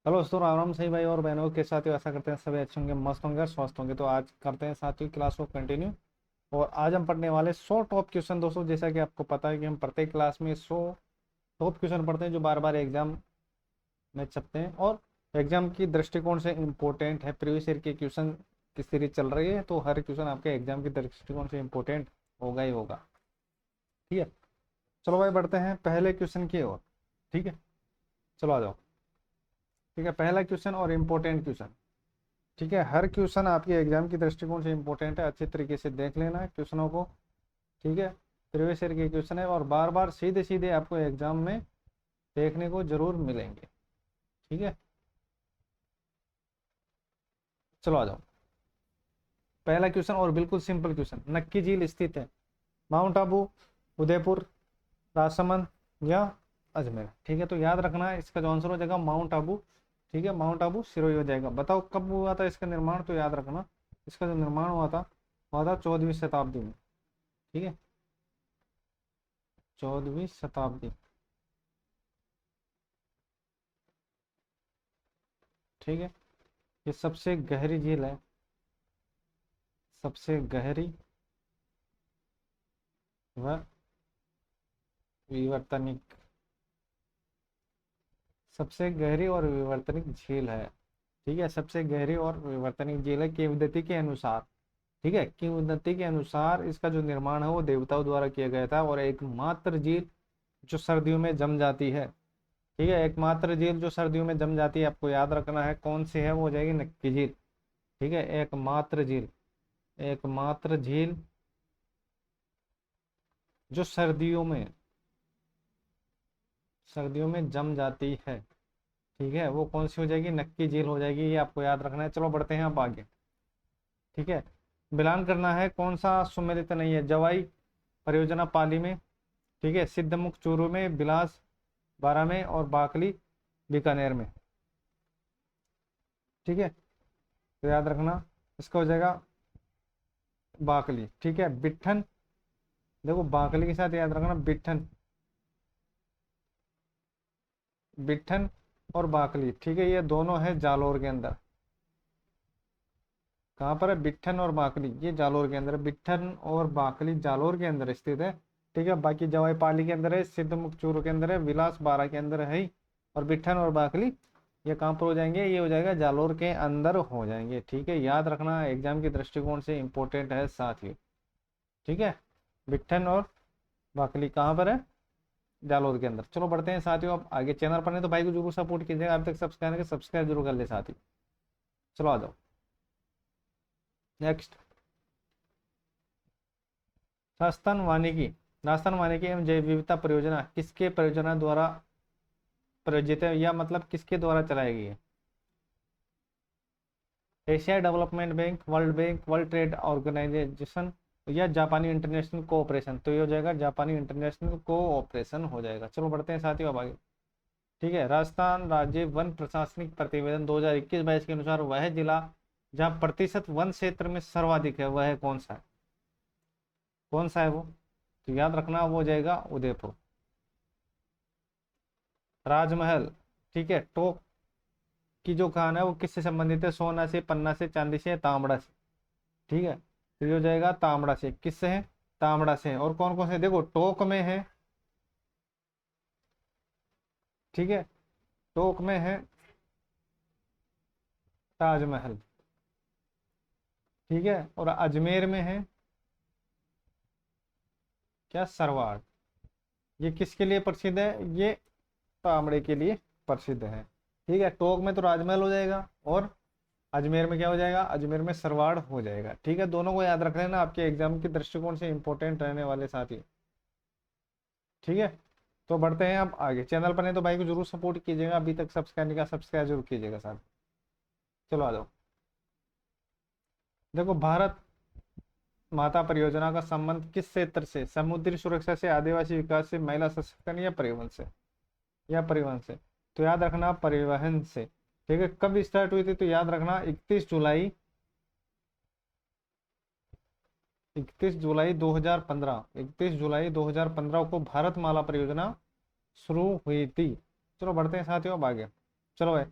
चलो दोस्तों, राम राम सही भाई और बहनों के साथियों, ऐसा करते हैं सभी अच्छे होंगे, मस्त होंगे, स्वस्थ होंगे। तो आज करते हैं साथियों क्लास को कंटिन्यू। और आज हम पढ़ने वाले 100 टॉप क्वेश्चन। दोस्तों, जैसा कि आपको पता है कि हम प्रत्येक क्लास में 100 टॉप क्वेश्चन पढ़ते हैं जो बार बार एग्जाम में छपते हैं और एग्जाम की दृष्टिकोण से इम्पोर्टेंट है। प्रीवियस ईयर के क्वेश्चन की सीरीज चल रही है, तो हर क्वेश्चन आपके एग्जाम की दृष्टिकोण से इम्पोर्टेंट होगा ही होगा। ठीक है, चलो भाई बढ़ते हैं पहले क्वेश्चन की ओर। ठीक है, चलो आ जाओ। ठीक है, पहला क्वेश्चन और इम्पोर्टेंट क्वेश्चन। ठीक है, हर क्वेश्चन आपके एग्जाम की दृष्टिकोण से इंपॉर्टेंट है, अच्छे तरीके से देख लेना है क्वेश्चनों को। ठीक है, प्रीवियस ईयर के क्वेश्चन है और बार बार सीधे सीधे आपको एग्जाम में देखने को जरूर मिलेंगे। ठीक है, चलो आ जाओ। पहला क्वेश्चन और बिल्कुल सिंपल क्वेश्चन, नक्की झील स्थित है माउंट आबू, उदयपुर, राजसमंद या अजमेर। ठीक है, तो याद रखना है इसका जो आंसर हो जाएगा माउंट आबू। ठीक है, माउंट आबू सिरोही हो जाएगा। बताओ कब हुआ था इसका निर्माण, तो याद रखना इसका जो निर्माण हुआ था 14वीं शताब्दी में। ठीक है, 14वीं शताब्दी। ठीक है, ये सबसे गहरी झील है, सबसे गहरी व विवर्तनिक, सबसे गहरी और विवर्तनिक झील है। ठीक है, सबसे गहरी और विवर्तनिक झील है किंवदंती के अनुसार। ठीक है, किंवदंती के अनुसार इसका जो निर्माण है वो देवताओं द्वारा किया गया था और एकमात्र झील जो सर्दियों में जम जाती है। ठीक है, एकमात्र झील जो सर्दियों में जम जाती है, आपको याद रखना है कौन सी है, वो हो जाएगी नक्की झील। ठीक है, एकमात्र झील, एकमात्र झील जो सर्दियों में जम जाती है। ठीक है, वो कौन सी हो जाएगी, नक्की झील हो जाएगी, ये आपको याद रखना है। चलो बढ़ते हैं अब आगे। ठीक है, बिलान करना है कौन सा सुमेलित नहीं है। जवाई परियोजना पाली में, ठीक है, सिद्धमुख चूरू में, बिलास बारा में और बाकली बीकानेर में। ठीक है, तो याद रखना इसका हो जाएगा बाकली। ठीक है, बिट्ठन, देखो बाकली के साथ याद रखना बिट्ठन, बिट्ठन और बाकली। ठीक है, ये दोनों है जालोर के अंदर। कहाँ पर है, बिट्ठन और बाकली, ये जालोर के अंदर है। बिट्ठन और बाकली जालोर के अंदर स्थित है। ठीक है, बाकी जवाई पाली के अंदर है, सिद्धमुख चूरू के अंदर है, विलास बारा के अंदर है ही। और बिट्ठन और बाकली ये कहाँ पर हो जाएंगे, ये हो जाएगा जालोर के अंदर हो जाएंगे। ठीक है, याद रखना एग्जाम के दृष्टिकोण से इंपॉर्टेंट है साथियों। ठीक है, बिट्ठन और बाकली कहाँ पर है, जालोर के अंदर। चलो बढ़ते हैं साथियों अब आगे। चैनल पर नहीं तो भाई को जरूर सपोर्ट कीजिएगा, अभी तक सब्सक्राइब जरूर कर ले साथी। चलो आ जाओ नेक्स्ट। राजस्थान वानिकी एवं जैव विविधता परियोजना किसके परियोजना द्वारा प्रायोजित है, या मतलब किसके द्वारा चलाई गई है। Asia development bank, world bank, world trade organisation या जापानी इंटरनेशनल कोऑपरेशन। तो ये हो जाएगा जापानी इंटरनेशनल कोऑपरेशन हो जाएगा। चलो बढ़ते हैं साथियों अब आगे। ठीक है, राजस्थान राज्य वन प्रशासनिक प्रतिवेदन 2021-22 के अनुसार वह जिला जहाँ प्रतिशत वन क्षेत्र में सर्वाधिक है वह कौन सा है, कौन सा है वो, तो याद रखना वो हो जाएगा उदयपुर। राजमहल, ठीक है, टोक की जो खान है वो किससे संबंधित है, सोना से, पन्ना से, चांदी से, तांबड़ा से। ठीक है, तो ये हो जाएगा तांबड़ा से। किससे है, तांबड़ा से है। और कौन कौन से, देखो टोक में है, ठीक है, टोक में है ताजमहल। ठीक है, और अजमेर में है क्या, सरवार। ये किसके लिए प्रसिद्ध है, ये तांबड़े के लिए प्रसिद्ध है। ठीक है, टोक में तो राजमहल हो जाएगा और अजमेर में क्या हो जाएगा, अजमेर में सरवाड़ हो जाएगा। ठीक है, दोनों को याद रख लेना, आपके एग्जाम के दृष्टिकोण से इंपॉर्टेंट रहने वाले साथी। ठीक है, तो बढ़ते हैं अब आगे। चैनल पर नहीं तो भाई को जरूर सपोर्ट कीजिएगा, अभी तक सब्सक्राइब नहीं किया सब्सक्राइब जरूर कीजिएगा साथ। चलो आ जाओ। देखो, भारत माता परियोजना का संबंध किस क्षेत्र से, समुद्री सुरक्षा से, आदिवासी विकास से, महिला सशक्तिकरण या परिवहन से, या परिवहन से। तो याद रखना परिवहन से। ठीक है, कब स्टार्ट हुई थी, तो याद रखना 31 जुलाई 2015, 31 जुलाई 2015 को भारतमाला परियोजना शुरू हुई थी। चलो बढ़ते हैं साथियों अब आगे। चलो भाई,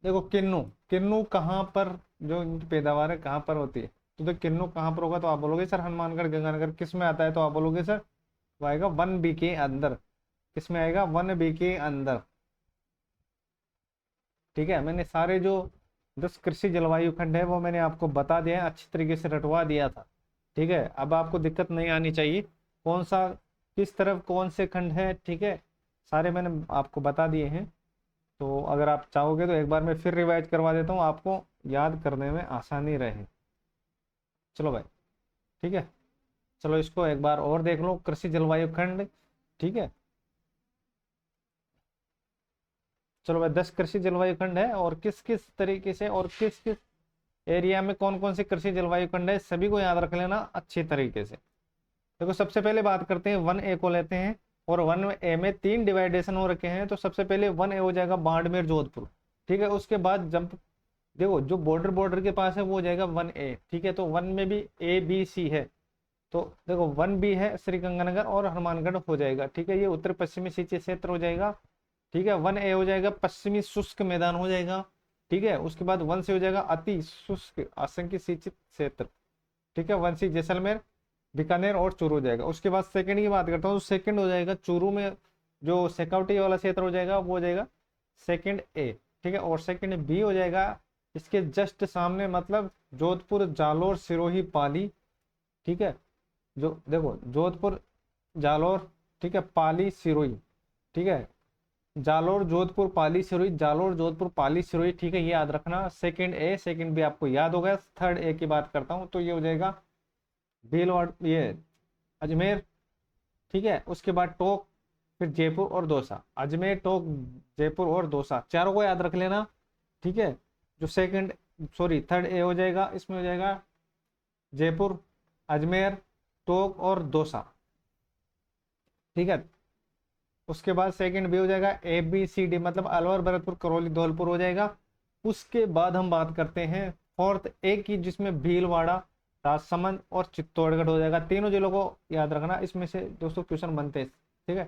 देखो किन्नू, किन्नू कहाँ पर, जो इनकी पैदावार है कहाँ पर होती है, तो किन्नू कहाँ पर होगा, तो आप बोलोगे सर हनुमानगढ़ गंगानगर। किस में आता है, तो आप बोलोगे सर वो आएगा 1B के अंदर। किस में आएगा, 1B के अंदर। ठीक है, मैंने सारे जो 10 कृषि जलवायु खंड है वो मैंने आपको बता दिया है, अच्छी तरीके से रटवा दिया था। ठीक है, अब आपको दिक्कत नहीं आनी चाहिए, कौन सा किस तरफ कौन से खंड है, ठीक है, सारे मैंने आपको बता दिए हैं। तो अगर आप चाहोगे तो एक बार मैं फिर रिवाइज करवा देता हूँ, आपको याद करने में आसानी रहे। चलो भाई, ठीक है, चलो इसको एक बार और देख लो, कृषि जलवायु खंड। ठीक है, चलो भाई, 10 कृषि जलवायु खंड है, और किस किस तरीके से और किस किस एरिया में कौन कौन से कृषि जलवायु खंड है, सभी को याद रख लेना अच्छे तरीके से। देखो सबसे पहले बात करते हैं 1A को लेते हैं, और 1A में 3 डिवाइडेशन हो रखे हैं। तो सबसे पहले 1A हो जाएगा बाड़मेर जोधपुर। ठीक है, उसके बाद जंप, देखो जो बॉर्डर बॉर्डर के पास है वो हो जाएगा 1A। ठीक है, तो 1 में भी ABC है, तो देखो 1B है श्रीगंगानगर और हनुमानगढ़ हो जाएगा। ठीक है, ये उत्तर पश्चिमी सिंचित क्षेत्र हो जाएगा। ठीक है, 1A हो जाएगा पश्चिमी शुष्क मैदान हो जाएगा। ठीक है, उसके बाद 1C हो जाएगा अति शुष्क आशंकित सिंचित क्षेत्र। ठीक है, 1C जैसलमेर, बीकानेर और चूरू हो जाएगा। उसके बाद सेकंड की बात करता हूँ, सेकंड हो जाएगा चूरू में जो सिक्योरिटी वाला क्षेत्र हो जाएगा वो हो जाएगा सेकंड A। ठीक है, और सेकंड B हो जाएगा इसके जस्ट सामने, मतलब जोधपुर, जालोर, सिरोही, पाली। ठीक है, जो देखो जोधपुर, जालोर, ठीक है, पाली, सिरोही। ठीक है, जालोर, जोधपुर, पाली, सिरोही, जालोर, जोधपुर, पाली, सिरोही। ठीक है, ये याद रखना। सेकंड A, सेकंड B आपको याद होगा। थर्ड A की बात करता हूँ, तो ये हो जाएगा भीलवाड़, ये अजमेर। ठीक है, उसके बाद टोंक, फिर जयपुर और दौसा। अजमेर, टोंक, जयपुर और दौसा, चारों को याद रख लेना। ठीक है, जो सेकंड, सॉरी थर्ड ए हो जाएगा, इसमें हो जाएगा जयपुर, अजमेर, टोंक और दौसा। ठीक है, उसके बाद सेकंड बी हो जाएगा ABCD, मतलब अलवर, भरतपुर, करौली, धौलपुर हो जाएगा। उसके बाद हम बात करते हैं फोर्थ ए की, जिसमें भीलवाड़ा, राजसमंद और चित्तौड़गढ़ हो जाएगा। तीनों जिलों को याद रखना, इसमें से दोस्तों क्वेश्चन बनते हैं। ठीक है,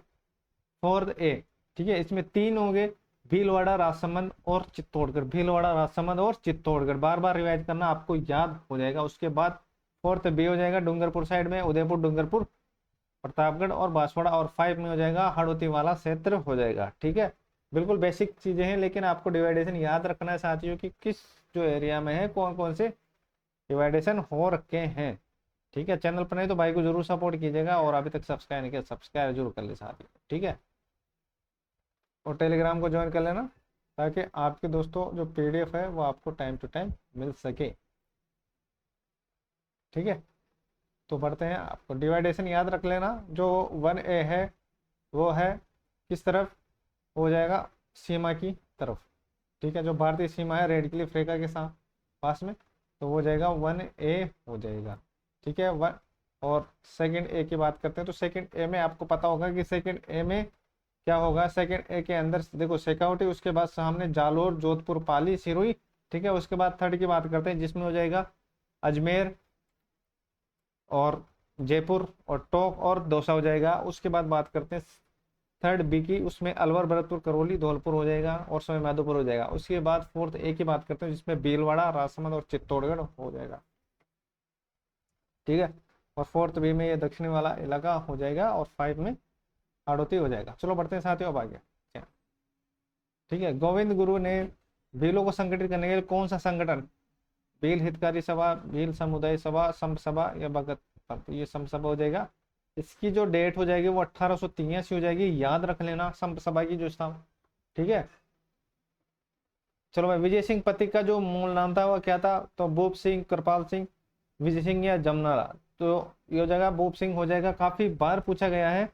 फोर्थ ए। ठीक है, इसमें 3 होंगे, भीलवाड़ा, राजसमंद और चित्तौड़गढ़। भीलवाड़ा, राजसमंद और चित्तौड़गढ़, बार बार रिवाइज करना, आपको याद हो जाएगा। उसके बाद फोर्थ बी हो जाएगा डूंगरपुर साइड में, उदयपुर, डूंगरपुर, प्रतापगढ़ और बांसवाड़ा। और 5 में हो जाएगा हाड़ौती वाला क्षेत्र हो जाएगा। ठीक है, बिल्कुल बेसिक चीजें हैं, लेकिन आपको डिवाइडेशन याद रखना है साथियों कि किस जो एरिया में है कौन कौन से डिवाइडेशन हो रखे हैं। ठीक है, चैनल पर नहीं तो भाई को जरूर सपोर्ट कीजिएगा, और अभी तक सब्सक्राइब नहीं किया सब्सक्राइब जरूर कर ले साथियों। ठीक है, और टेलीग्राम को ज्वाइन कर लेना, ताकि आपके दोस्तों जो PDF है वो आपको टाइम टू टाइम मिल सके। ठीक है, तो बढ़ते हैं, आपको डिवाइडेशन याद रख लेना। जो 1A है वो है किस तरफ हो जाएगा, सीमा की तरफ। ठीक है, जो भारतीय सीमा है रेड क्लिफ रेखा के साथ पास में, तो वो हो जाएगा 1A हो जाएगा। ठीक है, वन, और सेकंड A की बात करते हैं, तो सेकंड A में आपको पता होगा कि सेकंड A में क्या होगा। सेकंड A के अंदर देखो सिक्योरिटी, उसके बाद सामने जालोर, जोधपुर, पाली, सिरोही। ठीक है, उसके बाद थर्ड की बात करते हैं, जिसमें हो जाएगा अजमेर और जयपुर और टोंक और दौसा हो जाएगा। उसके बाद बात करते हैं थर्ड बी की, उसमें अलवर, भरतपुर, करौली, धौलपुर हो जाएगा और सवाई माधोपुर हो जाएगा। उसके बाद फोर्थ ए की बात करते हैं, जिसमें भीलवाड़ा, राजसमंद और चित्तौड़गढ़ हो जाएगा। ठीक है, और फोर्थ बी में ये दक्षिणी वाला इलाका हो जाएगा, और 5 में हाड़ौती हो जाएगा। चलो बढ़ते हैं साथियों अब आगे। ठीक है, गोविंद गुरु ने भीलों को संगठित करने के लिए कौन सा संगठन, भील हितकारी सभा, भील समुदाय सभा, संप सभा या भगत, ये संप सभा हो जाएगा। इसकी जो डेट हो जाएगी वो 1883 हो जाएगी, याद रख लेना संप सभा की जो स्थान। ठीक है, चलो भाई, विजय सिंह पथिक का जो मूल नाम था वह क्या था, तो भूप सिंह, कृपाल सिंह, विजय सिंह या जमनालाल। तो ये हो जाएगा भूप सिंह हो जाएगा, काफी बार पूछा गया है।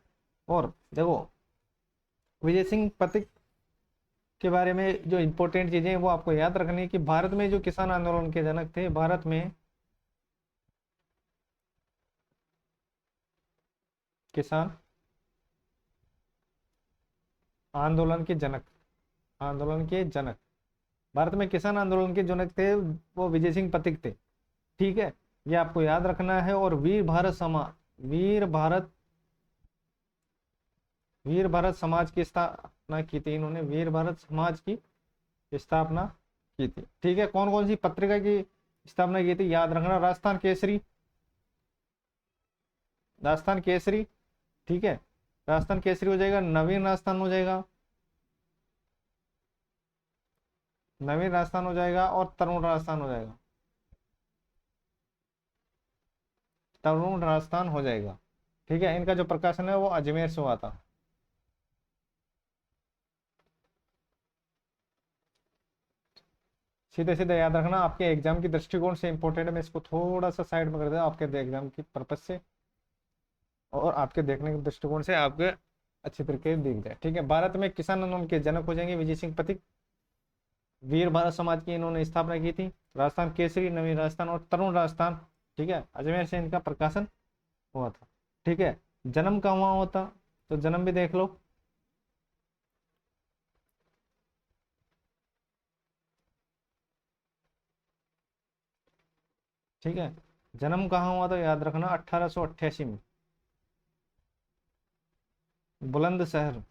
और देखो विजय सिंह पथिक के बारे में जो इंपॉर्टेंट चीजें हैं वो आपको याद रखनी है, कि भारत में जो किसान आंदोलन के जनक थे, भारत में किसान आंदोलन के जनक, आंदोलन के जनक, भारत में किसान आंदोलन के जनक थे वो विजय सिंह पथिक थे। ठीक है, ये आपको याद रखना है। और वीर भारत समाज, वीर भारत समाज की स्थापना की थी इन्होंने, वीर भारत समाज की स्थापना की थी। ठीक है, कौन कौन सी पत्रिका की स्थापना की थी, याद रखना, राजस्थान केसरी, राजस्थान केसरी। ठीक है, राजस्थान केसरी हो जाएगा, नवीन राजस्थान हो जाएगा, नवीन राजस्थान हो जाएगा, और तरुण राजस्थान हो जाएगा, तरुण राजस्थान हो जाएगा। ठीक है, इनका जो प्रकाशन है वो अजमेर से हुआ था। सीधे सीधे याद रखना, आपके एग्जाम की दृष्टिकोण से इंपॉर्टेंट है, मैं इसको थोड़ा सा साइड में कर देता हूं, आपके एग्जाम की पर्पज से और आपके देखने के दृष्टिकोण से आपके अच्छी तरीके से दिख जाए। ठीक है, भारत में किसान आंदोलन के जनक हो जाएंगे विजय सिंह पथिक, वीर भारत समाज की इन्होंने स्थापना की थी। राजस्थान केसरी, नवीन राजस्थान और तरुण राजस्थान, ठीक है, अजमेर से इनका प्रकाशन हुआ था। ठीक है, जन्म कहाँ हुआ होता, तो जन्म भी देख लो। ठीक है, जन्म कहाँ हुआ था, याद रखना 1888 में, बुलंदशहर।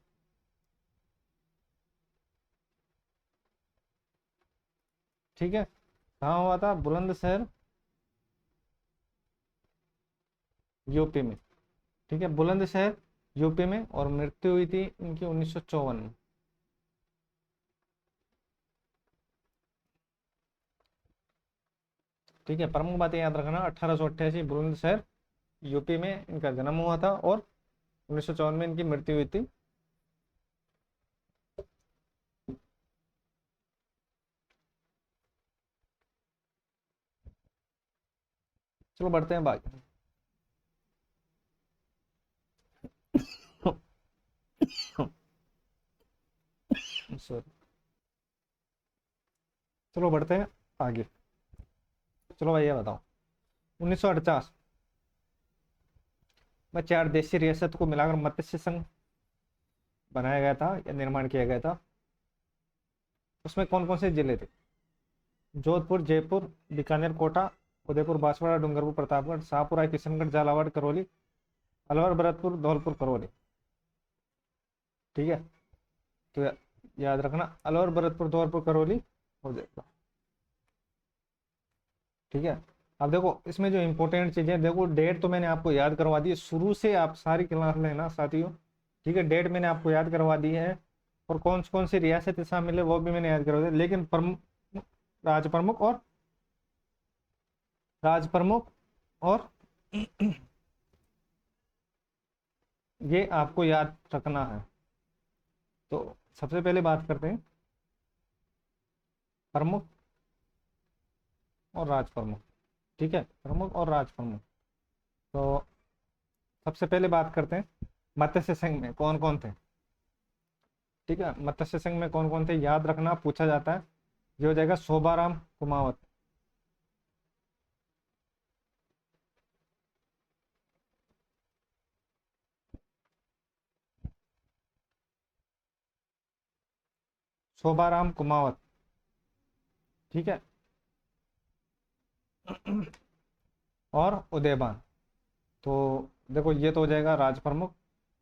ठीक है, कहाँ हुआ था, बुलंदशहर, यूपी में। ठीक है, बुलंदशहर यूपी में, और मृत्यु हुई थी इनकी 1954 में। ठीक है, प्रमुख बातें याद रखना, 1888 बुलंदशहर यूपी में इनका जन्म हुआ था, और 1954 में इनकी मृत्यु हुई थी। चलो बढ़ते हैं बाकी। सॉरी, चलो बढ़ते हैं आगे। चलो भाई ये बताओ, 1948 में 4 देशी रियासत को मिलाकर मत्स्य संघ बनाया गया था या निर्माण किया गया था। उसमें कौन कौन से जिले थे, जोधपुर, जयपुर, बीकानेर, कोटा, उदयपुर, बांसवाड़ा, डूंगरपुर, प्रतापगढ़, शाहपुरा, किशनगढ़, झालावाड़, करौली, अलवर, भरतपुर, धौलपुर, करौली। ठीक है, तो याद रखना, अलवर, भरतपुर, धौलपुर, करौली हो जाएगा। ठीक है, अब देखो इसमें जो इंपॉर्टेंट चीजें, देखो डेट तो मैंने आपको याद करवा दी है, शुरू से आप सारी क्लास लेना साथियों। ठीक है, डेट मैंने आपको याद करवा दी है, और कौन सी रियासत शामिल है वो भी मैंने याद करवा दिया, लेकिन प्रमुख, राज प्रमुख और राज प्रमुख और ये आपको याद रखना है। तो सबसे पहले बात करते हैं प्रमुख और राज प्रमुख। ठीक है, प्रमुख और राज प्रमुख। तो सबसे पहले बात करते हैं मत्स्य संघ में कौन कौन थे। ठीक है, मत्स्य संघ में कौन कौन थे याद रखना, पूछा जाता है। ये हो जाएगा शोभाराम कुमावत। शोभाराम कुमावत। ठीक है, और उदयभान। तो देखो ये तो हो जाएगा राज प्रमुख,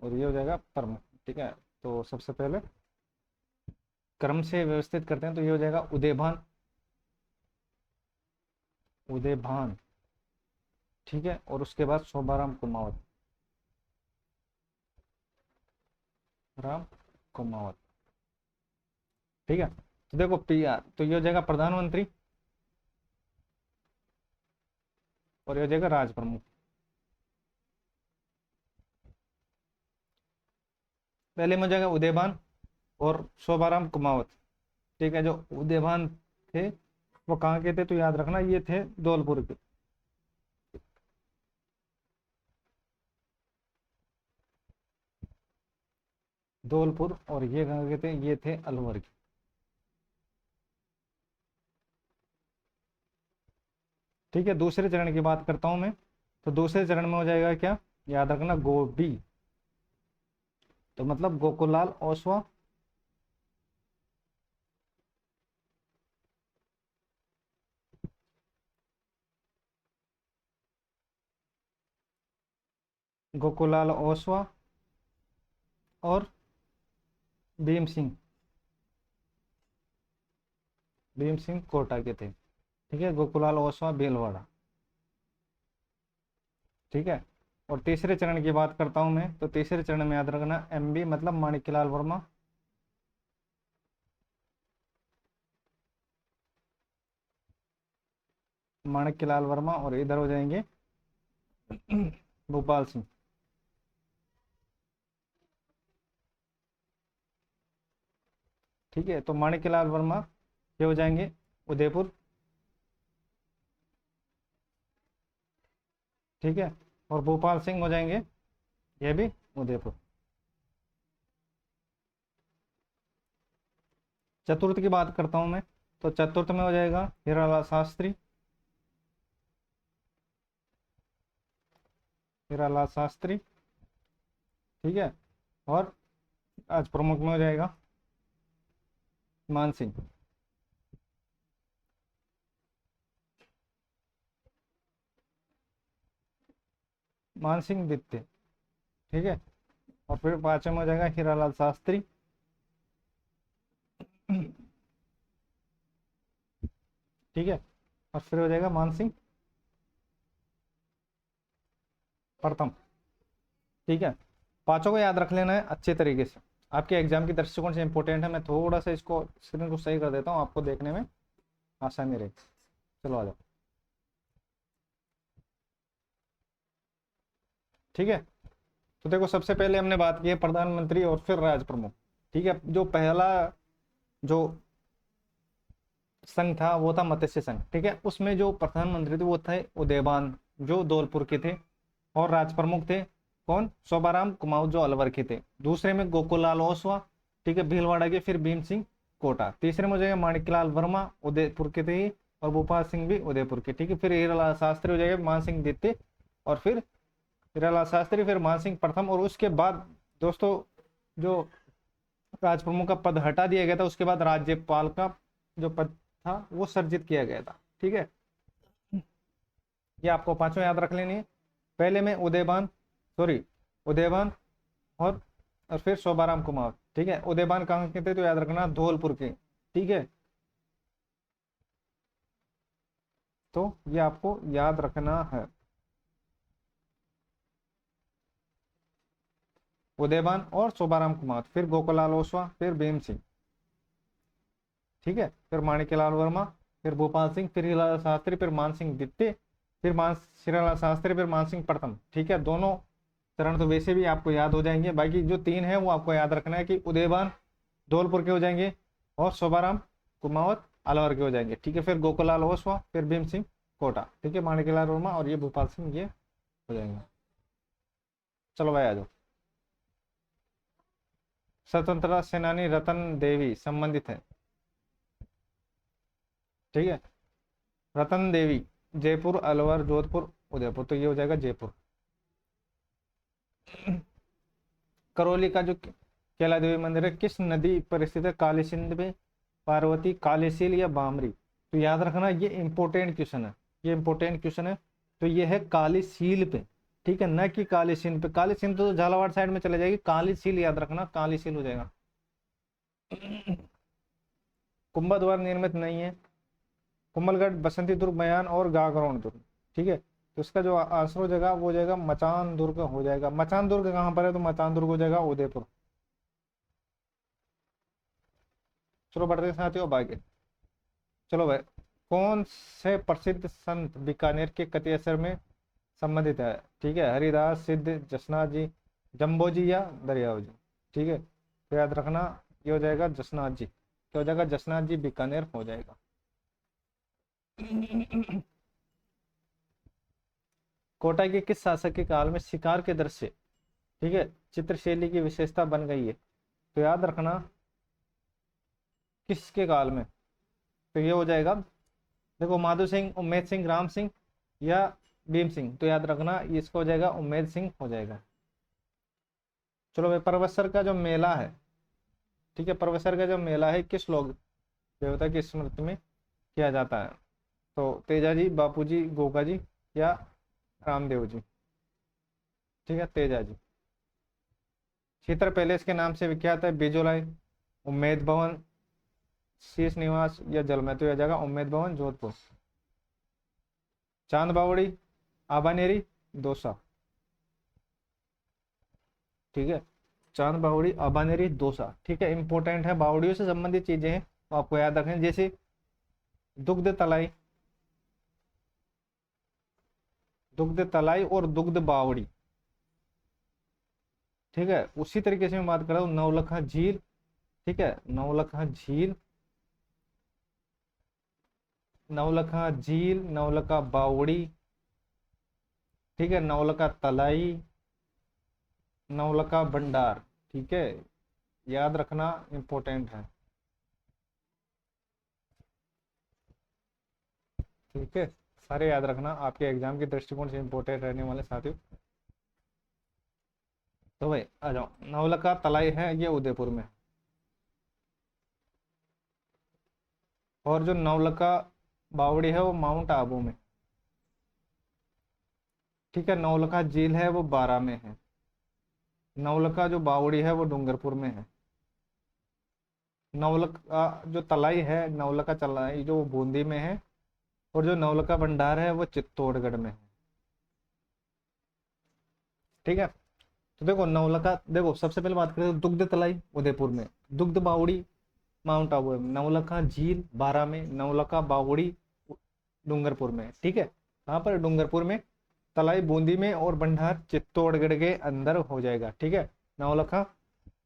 और ये हो जाएगा प्रमुख। ठीक है, तो सबसे पहले क्रम से व्यवस्थित करते हैं, तो ये हो जाएगा उदयभान, उदयभान। ठीक है, और उसके बाद शोभाराम कुमावत, राम कुमावत। ठीक है, तो देखो पीआर, तो ये हो जाएगा प्रधानमंत्री, और ये हो जाएगा राज प्रमुख। पहले में हो जाएगा उदयभान और शोभाराम कुमावत। ठीक है, जो उदयभान थे वो कहाँ के थे, तो याद रखना ये थे धौलपुर के। धौलपुर, और ये कहाँ के थे, ये थे अलवर के। ठीक है, दूसरे चरण की बात करता हूं मैं, तो दूसरे चरण में हो जाएगा क्या, याद रखना गोबी, तो मतलब गोकुललाल ओसवा, गोकुललाल ओसवा और भीम सिंह, भीम सिंह कोटा के थे। ठीक है, गोकुलाल ओसवा भीलवाड़ा। ठीक है। और तीसरे चरण की बात करता हूं मैं, तो तीसरे चरण में याद रखना एमबी मतलब माणिक्यलाल वर्मा। माणिक्यलाल वर्मा, और इधर हो जाएंगे भोपाल सिंह। ठीक है, तो माणिक्यलाल वर्मा ये हो जाएंगे उदयपुर। ठीक है, और भोपाल सिंह हो जाएंगे ये भी उदयपुर। चतुर्थ की बात करता हूं मैं, तो चतुर्थ में हो जाएगा हीरालाल शास्त्री। हीरालाल शास्त्री। ठीक है, और आज प्रमुख में हो जाएगा मान सिंह। मान सिंह द्वितीय। ठीक है, और फिर पांचवें में हो जाएगा हीरालाल शास्त्री। ठीक है, और फिर हो जाएगा मान सिंह प्रथम। ठीक है, पांचों को याद रख लेना है अच्छे तरीके से, आपके एग्जाम की दृष्टिकोण से इंपॉर्टेंट है। मैं थोड़ा सा इसको स्क्रीन को सही कर देता हूँ, आपको देखने में आसानी रहे। चलो आ जाओ। ठीक है, तो देखो सबसे पहले हमने बात की है प्रधानमंत्री और फिर राज प्रमुख। ठीक है, जो पहला जो संघ था वो था मत्स्य संघ। ठीक है, उसमें जो प्रधानमंत्री थे वो थे उदयभान जो धौलपुर के थे, और राज प्रमुख थे कौन, शोभाराम कुमाऊं जो अलवर के थे। दूसरे में गोकुललाल ओसवा, ठीक है, भीलवाड़ा के। फिर भीम सिंह कोटा। तीसरे में हो जाएगा माणिक्यलाल वर्मा उदयपुर के थे, और भोपाल सिंह भी उदयपुर के। ठीक है, फिर हीरालाल शास्त्री हो जाएगा, मान सिंह द्वितीय, और फिर हीरालाल शास्त्री, फिर मान सिंह प्रथम। और उसके बाद दोस्तों जो राज प्रमुख का पद हटा दिया गया था, उसके बाद राज्यपाल का जो पद था वो सर्जित किया गया था। ठीक है, ये आपको पांचों याद रख लेनी है। पहले में उदयबान, सॉरी उदयबान, और और फिर शोभाराम कुमार। ठीक है, उदयबान कहाँ के थे तो याद रखना धौलपुर के। ठीक है, तो ये आपको याद रखना है, उदयबान और शोभाराम कुमार, फिर गोकुलाल ओसवा, फिर भीम सिंह। ठीक है, फिर माणिक्यलाल वर्मा, फिर भोपाल सिंह, फिर हीरालाल शास्त्री, फिर मान सिंह द्वितीय, फिर मान हीरालाल शास्त्री, फिर मान सिंह प्रथम। ठीक है, दोनों चरण तो वैसे भी आपको याद हो जाएंगे, बाकी जो तीन है वो आपको याद रखना है कि उदयबान धौलपुर के हो जाएंगे, और शोभाराम कुमावत अलवर के हो जाएंगे। ठीक है, फिर गोकुलाल ओसवा, फिर भीम सिंह कोटा। ठीक है, माणिक्यलाल वर्मा और ये भोपाल सिंह ये हो जाएंगे। चलो भाई आ जाओ। स्वतंत्रता सेनानी रतन देवी संबंधित है। ठीक है, रतन देवी जयपुर, अलवर, जोधपुर, उदयपुर, तो ये हो जाएगा जयपुर। करौली का जो कैला देवी मंदिर है किस नदी पर स्थित है, काली सिंध में, पार्वती, कालीसील या बामरी। तो याद रखना ये इंपॉर्टेंट क्वेश्चन है, ये इंपॉर्टेंट क्वेश्चन है। तो ये है काली सील पे। ठीक है, न कि काली सिंध पे। काली सिंध तो झालावाड़ साइड में चले जाएगी, काली सील याद रखना, काली सील हो जाएगा। कुंभा द्वार निर्मित नहीं है, कुंभलगढ़, बसंती दुर्ग, बयान और गागरोन दुर्ग। ठीक है, तो इसका जो आंसर हो जाएगा वो हो जाएगा मचान दुर्ग हो जाएगा। मचान दुर्ग कहाँ पर है, तो मचान दुर्ग हो जाएगा उदयपुर। चलो बढ़ते हैं साथियों अब आगे। चलो भाई, कौन से प्रसिद्ध संत बीकानेर के कति असर में संबंधित है। ठीक है, हरिदास, सिद्ध, जसनाथ जी, जम्बो जी या दरियाव जी। ठीक है, तो याद रखना ये हो जाएगा जसनाथ जी। क्या हो जाएगा, जसनाथ जी बीकानेर हो जाएगा। कोटा के किस शासक के काल में शिकार के दृश्य, ठीक है, चित्रशैली की विशेषता बन गई है। तो याद रखना किसके काल में, तो ये हो जाएगा, देखो माधो सिंह, उम्मेद सिंह, राम सिंह या भीम सिंह। तो याद रखना ये इसका हो जाएगा उम्मेद सिंह हो जाएगा। चलो भाई, परबतसर का जो मेला है, ठीक है, परबतसर का जो मेला है किस लोक देवता की स्मृति में किया जाता है। तो तेजा जी, बापू जी, गोगा जी या रामदेव जी। ठीक है, तेजा जी। चित्र पैलेस के नाम से विख्यात है बिजोलाई, उम्मेद भवन, शीश निवास या जलमय, तो यह जाएगा उम्मेद भवन जोधपुर। चांद बावड़ी, आबानेरी, दौसा। ठीक है, चांद बावड़ी, आबानेरी, दौसा। ठीक है, इंपॉर्टेंट है, बावड़ियों से संबंधित चीजें हैं तो आपको याद रखें, जैसे दुग्ध तलाई, दुग्ध तलाई और दुग्ध बावड़ी। ठीक है, उसी तरीके से मैं बात कर रहा हूँ नवलखा झील। ठीक है, नवलखा झील, नवलखा झील, नवलखा बावड़ी। ठीक है, नवलखा तलाई, नवलखा भंडार। ठीक है, याद रखना इंपॉर्टेंट है। ठीक है, सारे याद रखना, आपके एग्जाम के दृष्टिकोण से इंपॉर्टेंट रहने वाले साथियों। तो भाई आ जाओ, नवलखा तलाई है ये उदयपुर में, और जो नवलखा बावड़ी है वो माउंट आबू में। ठीक है, नवलखा झील है वो बारा में है। नवलखा जो बावड़ी है वो डूंगरपुर में है। नवलखा जो तलाई है, नवलखा तलाई जो बूंदी में है, और जो नवलखा भंडार है वो चित्तौड़गढ़ में है। ठीक है, तो देखो नवलखा, देखो सबसे पहले बात करें तो दुग्ध तलाई उदयपुर में, दुग्ध बावड़ी माउंट आबू में, नवलखा झील बारा में, नवलखा बावड़ी डूंगरपुर में। ठीक है, कहाँ पर? डूंगरपुर में। तलाई बूंदी में, और भंडार चित्तौड़गढ़ के अंदर हो जाएगा। ठीक है, नवलखा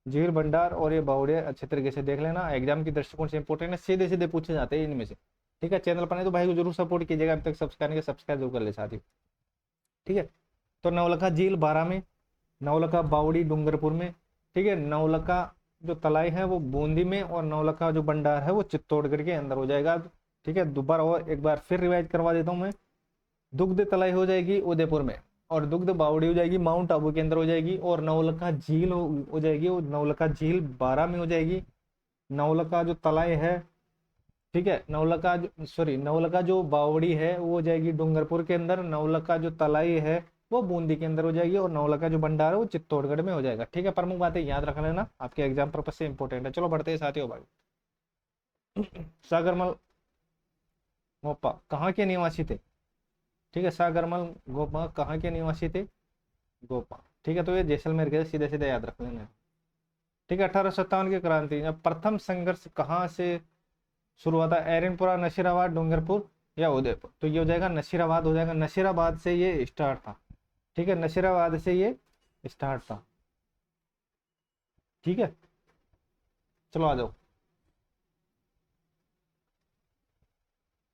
झील, भंडार और ये बावड़िया अच्छे तरीके से देख लेना, एग्जाम की दृष्टिकोण से इंपॉर्टेंट है, सीधे सीधे पूछे जाते हैं इनमें से। ठीक है, चैनल पर नहीं तो भाई को जरूर सपोर्ट कीजिएगा, अभी तक सब्सक्राइब नहीं किया सब्सक्राइब जरूर कर ले साथी। ठीक है, तो नवलखा झील बारा में, नवलखा बावड़ी डूंगरपुर में। ठीक है, नवलखा जो तलाई है वो बूंदी में, और नवलखा जो भंडार है वो चित्तौड़गढ़ के अंदर हो जाएगा। ठीक है, दोबारा और एक बार फिर रिवाइज करवा देता हूँ मैं। दुग्ध तलाई हो जाएगी उदयपुर में, और दुग्ध बावड़ी हो जाएगी माउंट आबू के अंदर हो जाएगी, और नवलखा झील हो जाएगी, और नवलखा झील बारा में हो जाएगी। नवलखा जो तलाई है, ठीक है, नवलखा जो सॉरी नवलखा जो बावड़ी है वो हो जाएगी डूंगरपुर के अंदर, नवलखा जो तलाई है वो बूंदी के अंदर हो जाएगी, और नवलखा जो भंडार है वो चित्तौड़गढ़ में हो जाएगा। ठीक है, प्रमुख बातें याद रख लेना, आपके एग्जाम पर्पज से इंपॉर्टेंट है। चलो बढ़ते हैं साथियों भाई। सागरमल गोपा कहाँ के निवासी थे? ठीक है, सागरमल गोपा कहाँ के निवासी थे? गोपा। ठीक है, तो ये जैसलमेर के, सीधे सीधे याद रख लेना। ठीक है, 1857 की क्रांति, प्रथम संघर्ष कहाँ से शुरू हुआ था? एरनपुरा, नशीराबाद, डूंगरपुर या उदयपुर? तो ये हो जाएगा नशीराबाद हो जाएगा, नशीराबाद से ये स्टार्ट था। ठीक है, नशीराबाद से ये स्टार्ट था। ठीक है, चलो आ जाओ।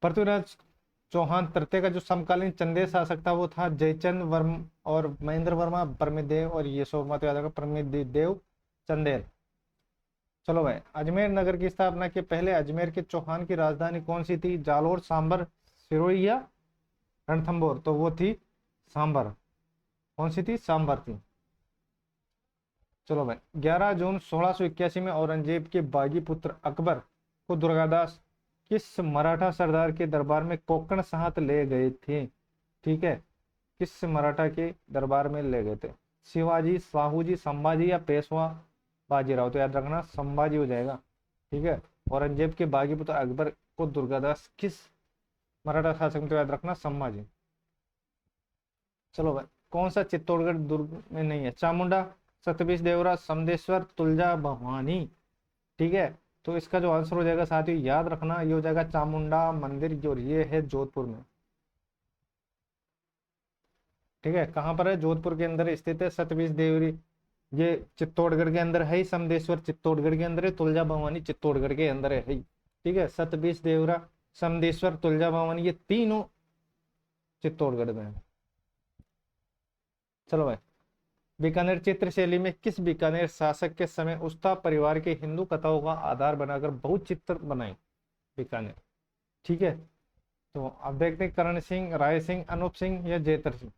पृथ्वीराज चौहान तृतीय का जो समकालीन चंदेल शासक था वो था जयचंद वर्मा, और महेंद्र वर्मा, प्रमितदेव, और ये सोमवत याद रखो, प्रमितदेव चंदेल। चलो भाई, अजमेर नगर की स्थापना के पहले अजमेर के चौहान की राजधानी कौन सी थी? जालोर, सांबर, सिरोही या रणथंभौर? तो वो थी सांबर। कौन सी थी? सांबर थी। चलो भाई, 11 जून 1681 में औरंगजेब के बागी पुत्र अकबर को दुर्गादास किस मराठा सरदार के दरबार में कोकण साहत ले गए थे? ठीक है, किस मराठा के दरबार में ले गए थे? शिवाजी, साहूजी, संभाजी या पेशवा बाजीराव? तो याद रखना संभाजी हो जाएगा। ठीक है, औरंगजेब के बागी पुत्र अकबर को दुर्गादास किस मराठा शासक में? तो याद रखना संभाजी। चलो भाई, कौन सा चित्तौड़गढ़ दुर्ग में नहीं है? चामुंडा, सतबीज देवरा, समदेश्वर, तुलजा भवानी। ठीक है, तो इसका जो आंसर हो जाएगा साथियों याद रखना, ये हो जाएगा चामुंडा मंदिर, जो ये है जोधपुर में। ठीक है, कहाँ पर है? जोधपुर के अंदर स्थित है। सतबीज देवरी ये चित्तौड़गढ़ के अंदर है ही, समदेश्वर चित्तौड़गढ़ के अंदर है, तुलजा भवानी चित्तौड़गढ़ के अंदर है ही। ठीक है, सतबीज देवरा, समदेश्वर, तुलजा भवानी ये तीनों चित्तौड़गढ़ में है। चलो भाई, बीकानेर चित्र शैली में किस बीकानेर शासक के समय उस्ता परिवार के हिंदू कथाओं का आधार बनाकर बहुत चित्र बनाए? बीकानेर। ठीक है, तो अब देखते हैं करण सिंह, राय सिंह, अनूप सिंह या जयतर सिंह?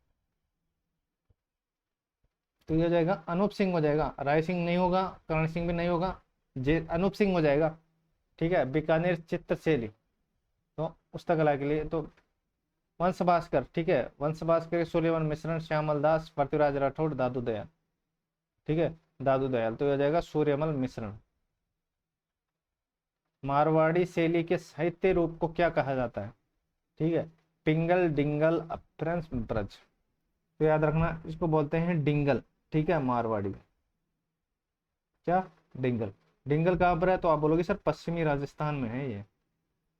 तो ये हो जाएगा अनूप सिंह हो जाएगा, राय सिंह नहीं होगा, करण सिंह भी नहीं होगा, जे अनूप सिंह हो जाएगा। ठीक है, बीकानेर चित्रशैली तो पुस्तकला के लिए तो वंश भास्कर। ठीक है, वंश भास्कर, सूर्यवन मिश्रण, श्यामल दास, पृथ्वीराज राठौड़, दादू दयाल। ठीक है, दादू दयाल, तो ये हो जाएगा सूर्यमल मिश्रण। मारवाड़ी शैली के साहित्य रूप को क्या कहा जाता है? ठीक है, पिंगल, डिंगल, अपभ्रंश, ब्रज। तो याद रखना इसको बोलते हैं डिंगल। ठीक है, मारवाड़ी क्या? डिंगल। डिंगल कहाँ पर है? तो आप बोलोगे सर पश्चिमी राजस्थान में है ये।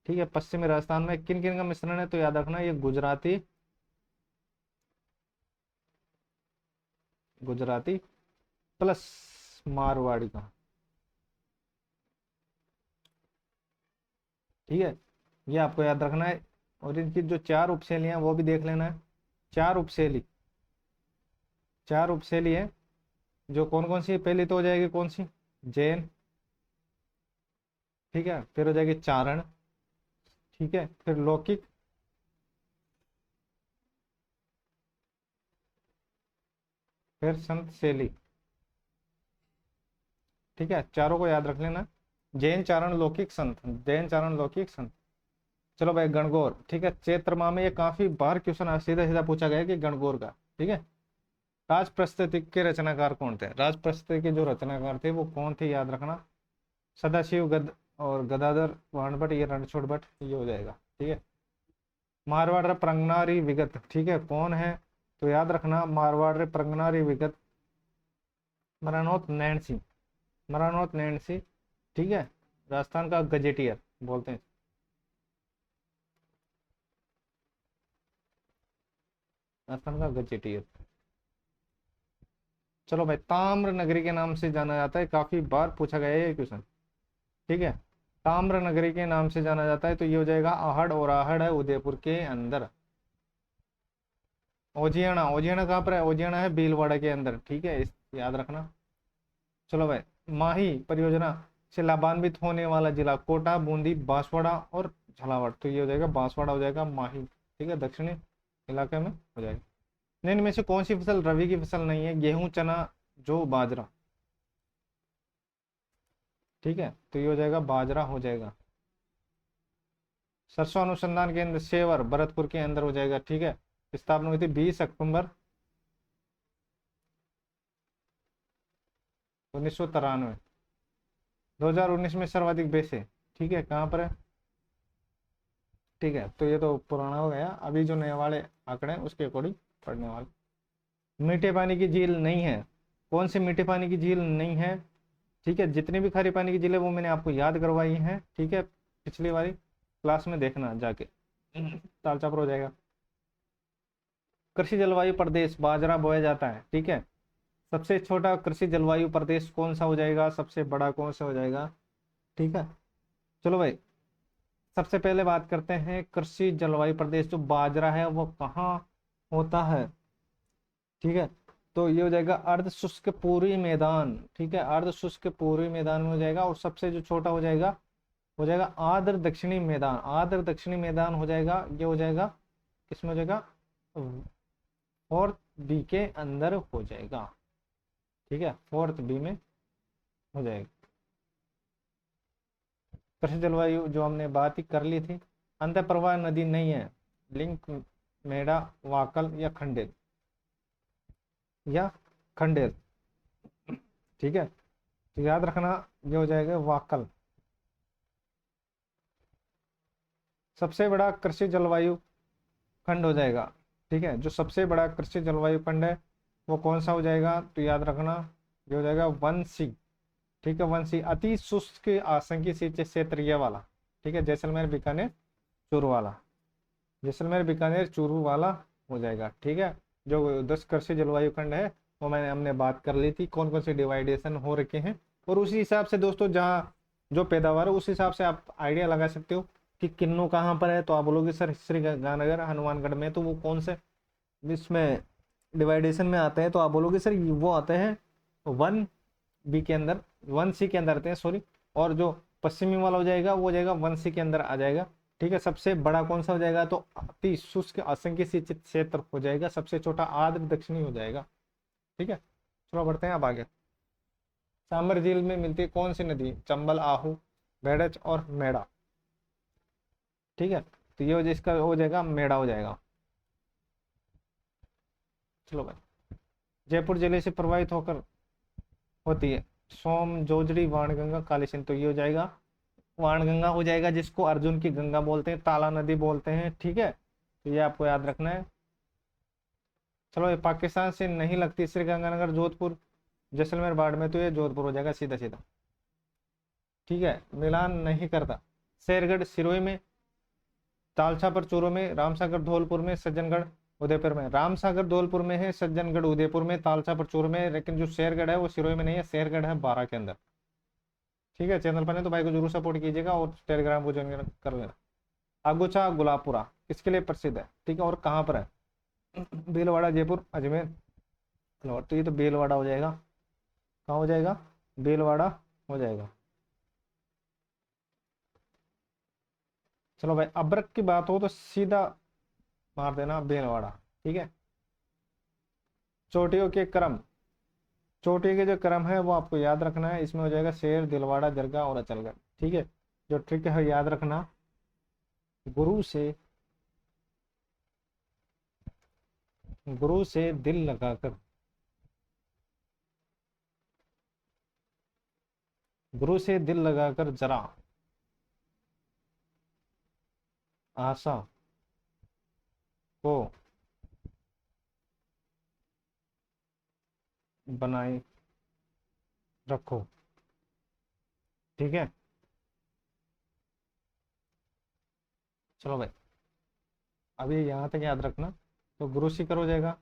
ठीक है, पश्चिमी राजस्थान में किन किन का मिश्रण है? तो याद रखना ये गुजराती, गुजराती प्लस मारवाड़ी का। ठीक है, ये आपको याद रखना है। और इनकी जो चार उपशैलियां वो भी देख लेना है। चार उपशैली, चार उपशैली है जो कौन कौन सी है? पहली तो हो जाएगी कौन सी? जैन। ठीक है, फिर हो जाएगी चारण। ठीक है, फिर लौकिक, फिर संत शैली। ठीक है, चारों को याद रख लेना। जैन, चारण, लौकिक, संत। जैन, चारण, लौकिक, संत। चलो भाई गणगौर। ठीक है, चैत्र माह में ये काफी बार क्वेश्चन सीधा सीधा पूछा गया है कि गणगौर का। ठीक है, राज प्रस्तुति के रचनाकार कौन थे? राज प्रस्तुति के जो रचनाकार थे वो कौन थे? याद रखना सदाशिव गद और गदाधर वाणभट्ट, ये रणछोड़ भट्ट, ये हो जाएगा। ठीक है, मारवाड़ प्रंगनारी विगत। ठीक है, कौन है? तो याद रखना मारवाड़ प्रंगनारी विगत मरानोत नैन सिंह। मरानोत नैन सिंह। ठीक है, राजस्थान का गजेटियर बोलते हैं। राजस्थान का गजेटियर। चलो भाई, ताम्र नगरी के नाम से जाना जाता है, काफी बार पूछा गया है ये क्वेश्चन। ठीक है, ताम्र नगरी के नाम से जाना जाता है, तो ये हो जाएगा आहड़, और आहड़ है उदयपुर के अंदर। ओजियाना, ओजियाना कहाँ पर है? ओजियाना है भीलवाड़ा के अंदर। ठीक है, इस याद रखना। चलो भाई, माही परियोजना से लाभान्वित होने वाला जिला कोटा, बूंदी, बांसवाड़ा और झालावाड़। तो ये हो जाएगा बांसवाड़ा, हो जाएगा माही। ठीक है, दक्षिणी इलाके में हो जाएगा। निम्न में से कौन सी फसल रबी की फसल नहीं है? गेहूं, चना, जौ, बाजरा। ठीक है, तो ये हो जाएगा बाजरा हो जाएगा। सरसों अनुसंधान केंद्र सेवर भरतपुर के अंदर हो जाएगा। ठीक है, स्थापना हुई थी 20 अक्टूबर 1993। 2019 में सर्वाधिक बेचे। ठीक है, कहाँ पर है? ठीक है, तो ये तो पुराना हो गया, अभी जो नए वाले आंकड़े हैं उसके अकॉर्डिंग पढ़ने वाले। मीठे पानी की झील नहीं है। कौन सी मीठे पानी की झील नहीं है? ठीक है, जितनी भी खारे पानी की झील है वो मैंने आपको याद करवाई है। ठीक है, पिछली वाली क्लास में देखना जाके, ताल चापर हो जाएगा। कृषि जलवायु प्रदेश बाजरा बोया जाता है। ठीक है, सबसे छोटा कृषि जलवायु प्रदेश कौन सा हो जाएगा? सबसे बड़ा कौन सा हो जाएगा? ठीक है, चलो भाई, सबसे पहले बात करते हैं कृषि जलवायु प्रदेश जो बाजरा है वो कहाँ होता है। ठीक है, तो ये हो जाएगा अर्ध शुष्क पूर्वी मैदान। ठीक है, अर्ध शुष्क पूर्वी मैदान में हो जाएगा। और सबसे जो छोटा हो जाएगा आर्द्र दक्षिणी मैदान। आर्द्र दक्षिणी मैदान हो जाएगा, ये हो जाएगा किसमें हो जाएगा? फोर्थ बी के अंदर हो जाएगा। ठीक है, फोर्थ बी में हो जाएगा। कृषि जलवायु जो हमने बात ही कर ली थी। अंत प्रवाह नदी नहीं है। लिंक, मेड़ा, वाकल या खंडेल, या खंडेल। ठीक है, तो याद रखना ये हो जाएगा वाकल। सबसे बड़ा कृषि जलवायु खंड हो जाएगा। ठीक है, जो सबसे बड़ा कृषि जलवायु खंड है वो कौन सा हो जाएगा? तो याद रखना ये हो जाएगा वंशी। ठीक है, वंशी अति शुष्क आसंकी सिंचाई क्षेत्र ये वाला। ठीक है, जैसलमेर, बीकानेर, चूरू वाला। जैसलमेर, बीकानेर, चूरू वाला हो जाएगा। ठीक है, जो 10 कृषि जलवायु खंड है वो हमने बात कर ली थी, कौन कौन से डिवाइडेशन हो रखे हैं। और उसी हिसाब से दोस्तों जहाँ जो पैदावार है उस हिसाब से आप आइडिया लगा सकते हो कि किन्नू कहाँ पर है। तो आप बोलोगे सर श्री गंगानगर हनुमानगढ़ में, तो वो कौन से इसमें डिवाइडेशन में आते हैं? तो आप बोलोगे सर वो आते हैं 1 बी के अंदर, 1 सी के अंदर आते हैं, सॉरी। और जो पश्चिमी वाला हो जाएगा वो हो जाएगा 1 सी के अंदर आ जाएगा। ठीक है, सबसे बड़ा कौन सा हो जाएगा? तो अति शुष्क असंख्य सिंचित क्षेत्र हो जाएगा। सबसे छोटा आर्द्र दक्षिणी हो जाएगा। ठीक है, चलो बढ़ते हैं अब आगे। सांबर झील में मिलती है कौन सी नदी? चंबल, आहू, भेड़च और मेड़ा। ठीक है, तो ये इसका हो जाएगा मेड़ा हो जाएगा। चलो भाई, जयपुर जिले से प्रवाहित होकर होती है सोम, जोजड़ी, बाणगंगा, काली सिंध। तो ये हो जाएगा वाणगंगा हो जाएगा, जिसको अर्जुन की गंगा बोलते हैं, ताला नदी बोलते हैं, ठीक है। तो ये आपको याद रखना है। चलो, ये पाकिस्तान से नहीं लगती श्रीगंगानगर, जोधपुर, जैसलमेर, बाड़मेर, तो ये जोधपुर हो जाएगा सीधा सीधा, ठीक है। मिलान नहीं करता। शेरगढ़ सिरोही में, तालछापर चूरू में, रामसागर धौलपुर में, सज्जनगढ़ उदयपुर में। रामसागर धौलपुर में है, सज्जनगढ़ उदयपुर में, तालछापर चूरू में, लेकिन जो शेरगढ़ है वो सिरोही में नहीं है, शेरगढ़ है बारां के अंदर, ठीक है। चैनल पर नहीं तो भाई को जरूर सपोर्ट कीजिएगा और टेलीग्राम को ज्वाइन कर लेना। अगुचा गुलाबपुरा किसके लिए प्रसिद्ध है, ठीक है, और कहाँ पर है? भीलवाड़ा, जयपुर, अजमेर, लाहौर। तो ये तो भीलवाड़ा हो जाएगा। कहाँ हो जाएगा? भीलवाड़ा हो जाएगा। चलो भाई, अब्रक की बात हो तो सीधा मार देना भीलवाड़ा, ठीक है। चोटियों के क्रम, चोटी के जो क्रम है वो आपको याद रखना है। इसमें हो जाएगा शेर, दिलवाड़ा, जरगा और अचलगढ़, ठीक है। जो ट्रिक है याद रखना, गुरु से दिल लगाकर, गुरु से दिल लगाकर जरा आशा को बनाए रखो, ठीक है। चलो भाई, अभी यहाँ तक याद रखना। तो गुरु सीकर हो जाएगा,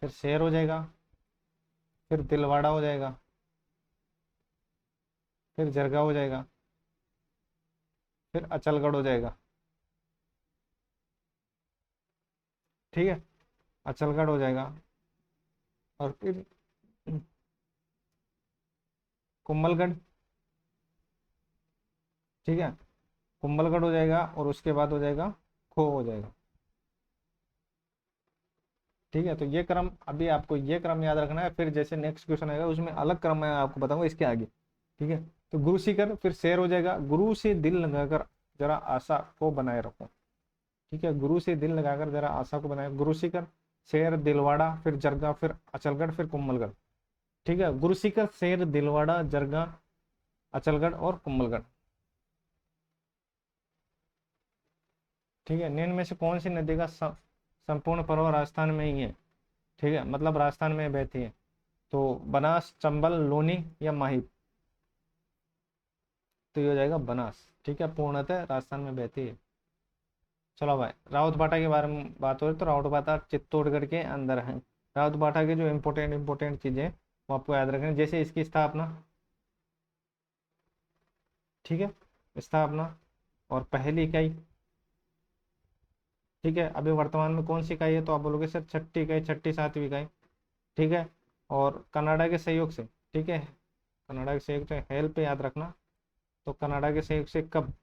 फिर शेर हो जाएगा, फिर दिलवाड़ा हो जाएगा, फिर जरगा हो जाएगा, फिर अचलगढ़ हो जाएगा, ठीक है। अचलगढ़ हो जाएगा और फिर कुंभलगढ़, ठीक है। कुंभलगढ़ हो जाएगा और उसके बाद हो जाएगा खो हो जाएगा, ठीक है। तो ये क्रम, अभी आपको ये क्रम याद रखना है। फिर जैसे नेक्स्ट क्वेश्चन आएगा उसमें अलग क्रम मैं आपको बताऊंगा इसके आगे, ठीक है। तो गुरु सीकर, फिर शेर हो जाएगा, गुरु से दिल लगाकर जरा आशा को बनाए रखो, ठीक है। गुरु से दिल लगाकर जरा आशा को बनाए, गुरु सीकर, शेर, दिलवाड़ा, फिर जरगा, फिर अचलगढ़, फिर कुंभलगढ़, ठीक है। गुरु सीकर, शेर, दिलवाड़ा, जरगा, अचलगढ़ और कुंभलगढ़, ठीक है। निम्न में से कौन सी नदी का संपूर्ण प्रवाह राजस्थान में ही है, ठीक है, मतलब राजस्थान में बहती है? तो बनास, चंबल, लोनी या माही? तो ये हो जाएगा बनास, ठीक है, पूर्णतः राजस्थान में बहती है। चलो भाई, राउत बाटा के बारे में बात हो रही तो राउत बाटा चित्तौड़गढ़ के अंदर है। राउत बाटा के जो इम्पोर्टेंट इंपोर्टेंट चीजें वो आपको याद रखनी, जैसे इसकी स्थापना, ठीक है, स्थापना और पहली इकाई, ठीक है। अभी वर्तमान में कौन सी इकाई है? तो आप बोलोगे सर छठी इकाई, छठी, सातवीं इकाई, ठीक है। और कनाडा के सहयोग से, ठीक है, कनाडा के सहयोग से, हेल्प याद रखना। तो कनाडा के सहयोग से कब?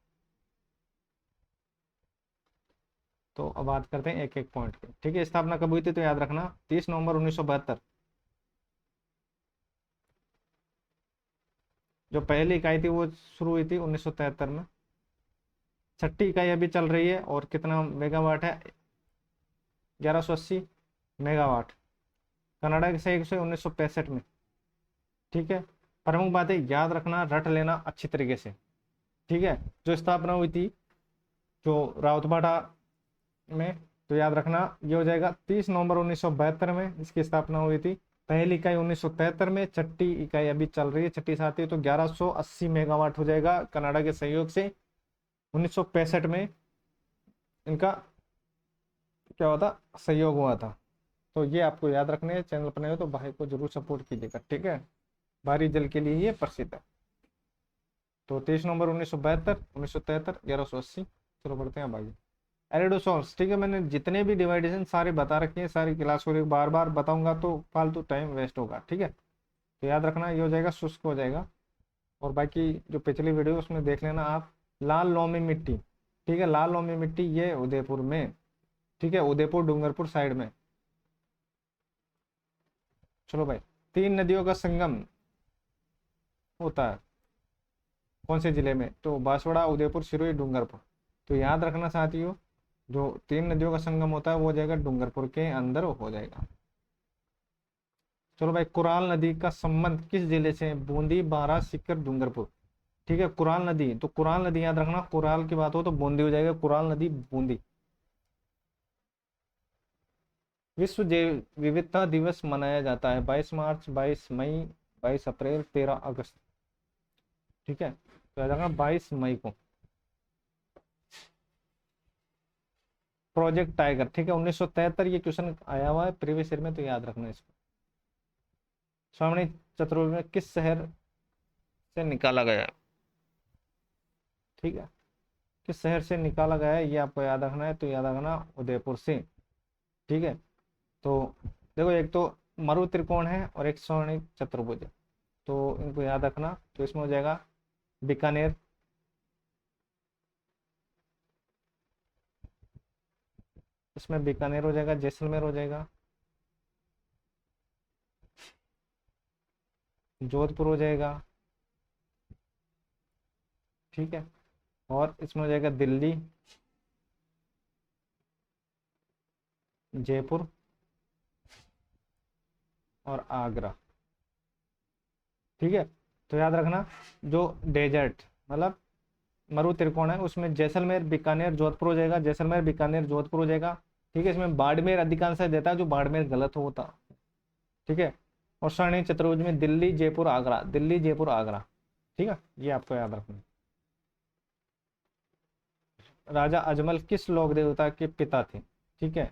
तो अब बात करते हैं एक एक पॉइंट की, ठीक है। स्थापना कब हुई थी? तो याद रखना 30 नवंबर 1972। जो पहली इकाई थी वो शुरू हुई थी 1973 में। छठी इकाई अभी चल रही है और कितना मेगावाट है? 1180 मेगावाट, कनाडा के सहयोग से 1965 में, ठीक है। प्रमुख बातें याद रखना, रट लेना अच्छी तरीके से, ठीक है। जो स्थापना हुई थी जो राउतबाड़ा में, तो याद रखना ये हो जाएगा 30 नवंबर 1972 में इसकी स्थापना हुई थी। पहली इकाई 1973 में, छठी इकाई अभी चल रही है, छठी साथी है, तो 1180 मेगावाट हो जाएगा कनाडा के सहयोग से। 1965 में इनका क्या हुआ था? सहयोग हुआ था। तो ये आपको याद रखने हैं। चैनल पर नए हो तो भाई को जरूर सपोर्ट कीजिएगा, ठीक है। भारी जल के लिए ये प्रसिद्ध है। तो 23 नवंबर 1972, 1973, 1180। चलो बढ़ते हैं भाई। एरिडोसॉल्स, ठीक है। मैंने जितने भी डिवाइडेशन सारे बता रखे हैं, सारी क्लास को बार बार बताऊंगा तो फालतू टाइम वेस्ट होगा, ठीक है। तो याद रखना ये हो जाएगा, शुष्क हो जाएगा। और बाकी जो पिछली वीडियो उसमें देख लेना आप। लाल लोमी मिट्टी, ठीक है, लाल लोमी मिट्टी ये उदयपुर में, ठीक है, उदयपुर डूंगरपुर साइड में। चलो भाई, तीन नदियों का संगम होता है कौन से जिले में? तो बांसवाड़ा, उदयपुर, सिरोही, डूंगरपुर। तो याद रखना साथियों, जो तीन नदियों का संगम होता है वो हो जाएगा डूंगरपुर के अंदर हो जाएगा। चलो भाई, कुराल नदी का संबंध किस जिले से है? बूंदी, बारां, सीकर, डूंगरपुर। ठीक है, कुराल नदी, तो कुराल नदी याद रखना, कुराल की बात हो तो बूंदी हो जाएगा, कुराल नदी बूंदी। विश्व जैव विविधता दिवस मनाया जाता है 22 मार्च, 22 मई, 22 अप्रैल, 13 अगस्त। ठीक है, तो याद रखना 22 मई को। प्रोजेक्ट टाइगर, ठीक है, 1973 ये क्वेश्चन आया हुआ है प्रीवियस ईयर में, तो याद रखना इसको। श्रावणी चतुर्वेदी में किस शहर से निकाला गया है? ठीक है, किस शहर से निकाला गया है ये आपको याद रखना है, तो याद रखना उदयपुर से। ठीक है, तो देखो, एक तो मरु त्रिकोण है और एक स्वर्ण चतुर्भुज है, तो इनको याद रखना, तो इसमें हो जाएगा बीकानेर, इसमें बीकानेर हो जाएगा, जैसलमेर हो जाएगा, जोधपुर हो जाएगा। ठीक है, और इसमें हो जाएगा दिल्ली, जयपुर और आगरा। ठीक है, तो याद रखना, जो डेजर्ट मतलब मरु त्रिकोण है उसमें जैसलमेर, बीकानेर, जोधपुर हो जाएगा, जैसलमेर, बीकानेर, जोधपुर हो जाएगा। ठीक है, इसमें बाड़मेर अधिकांश देता है, जो बाड़मेर गलत होता। ठीक है, और स्वर्णिम चतुर्भुज में दिल्ली, जयपुर, आगरा, दिल्ली, जयपुर, आगरा। ठीक है, ये आपको याद रखना। राजा अजमल किस लोक देवता के पिता थे? ठीक है,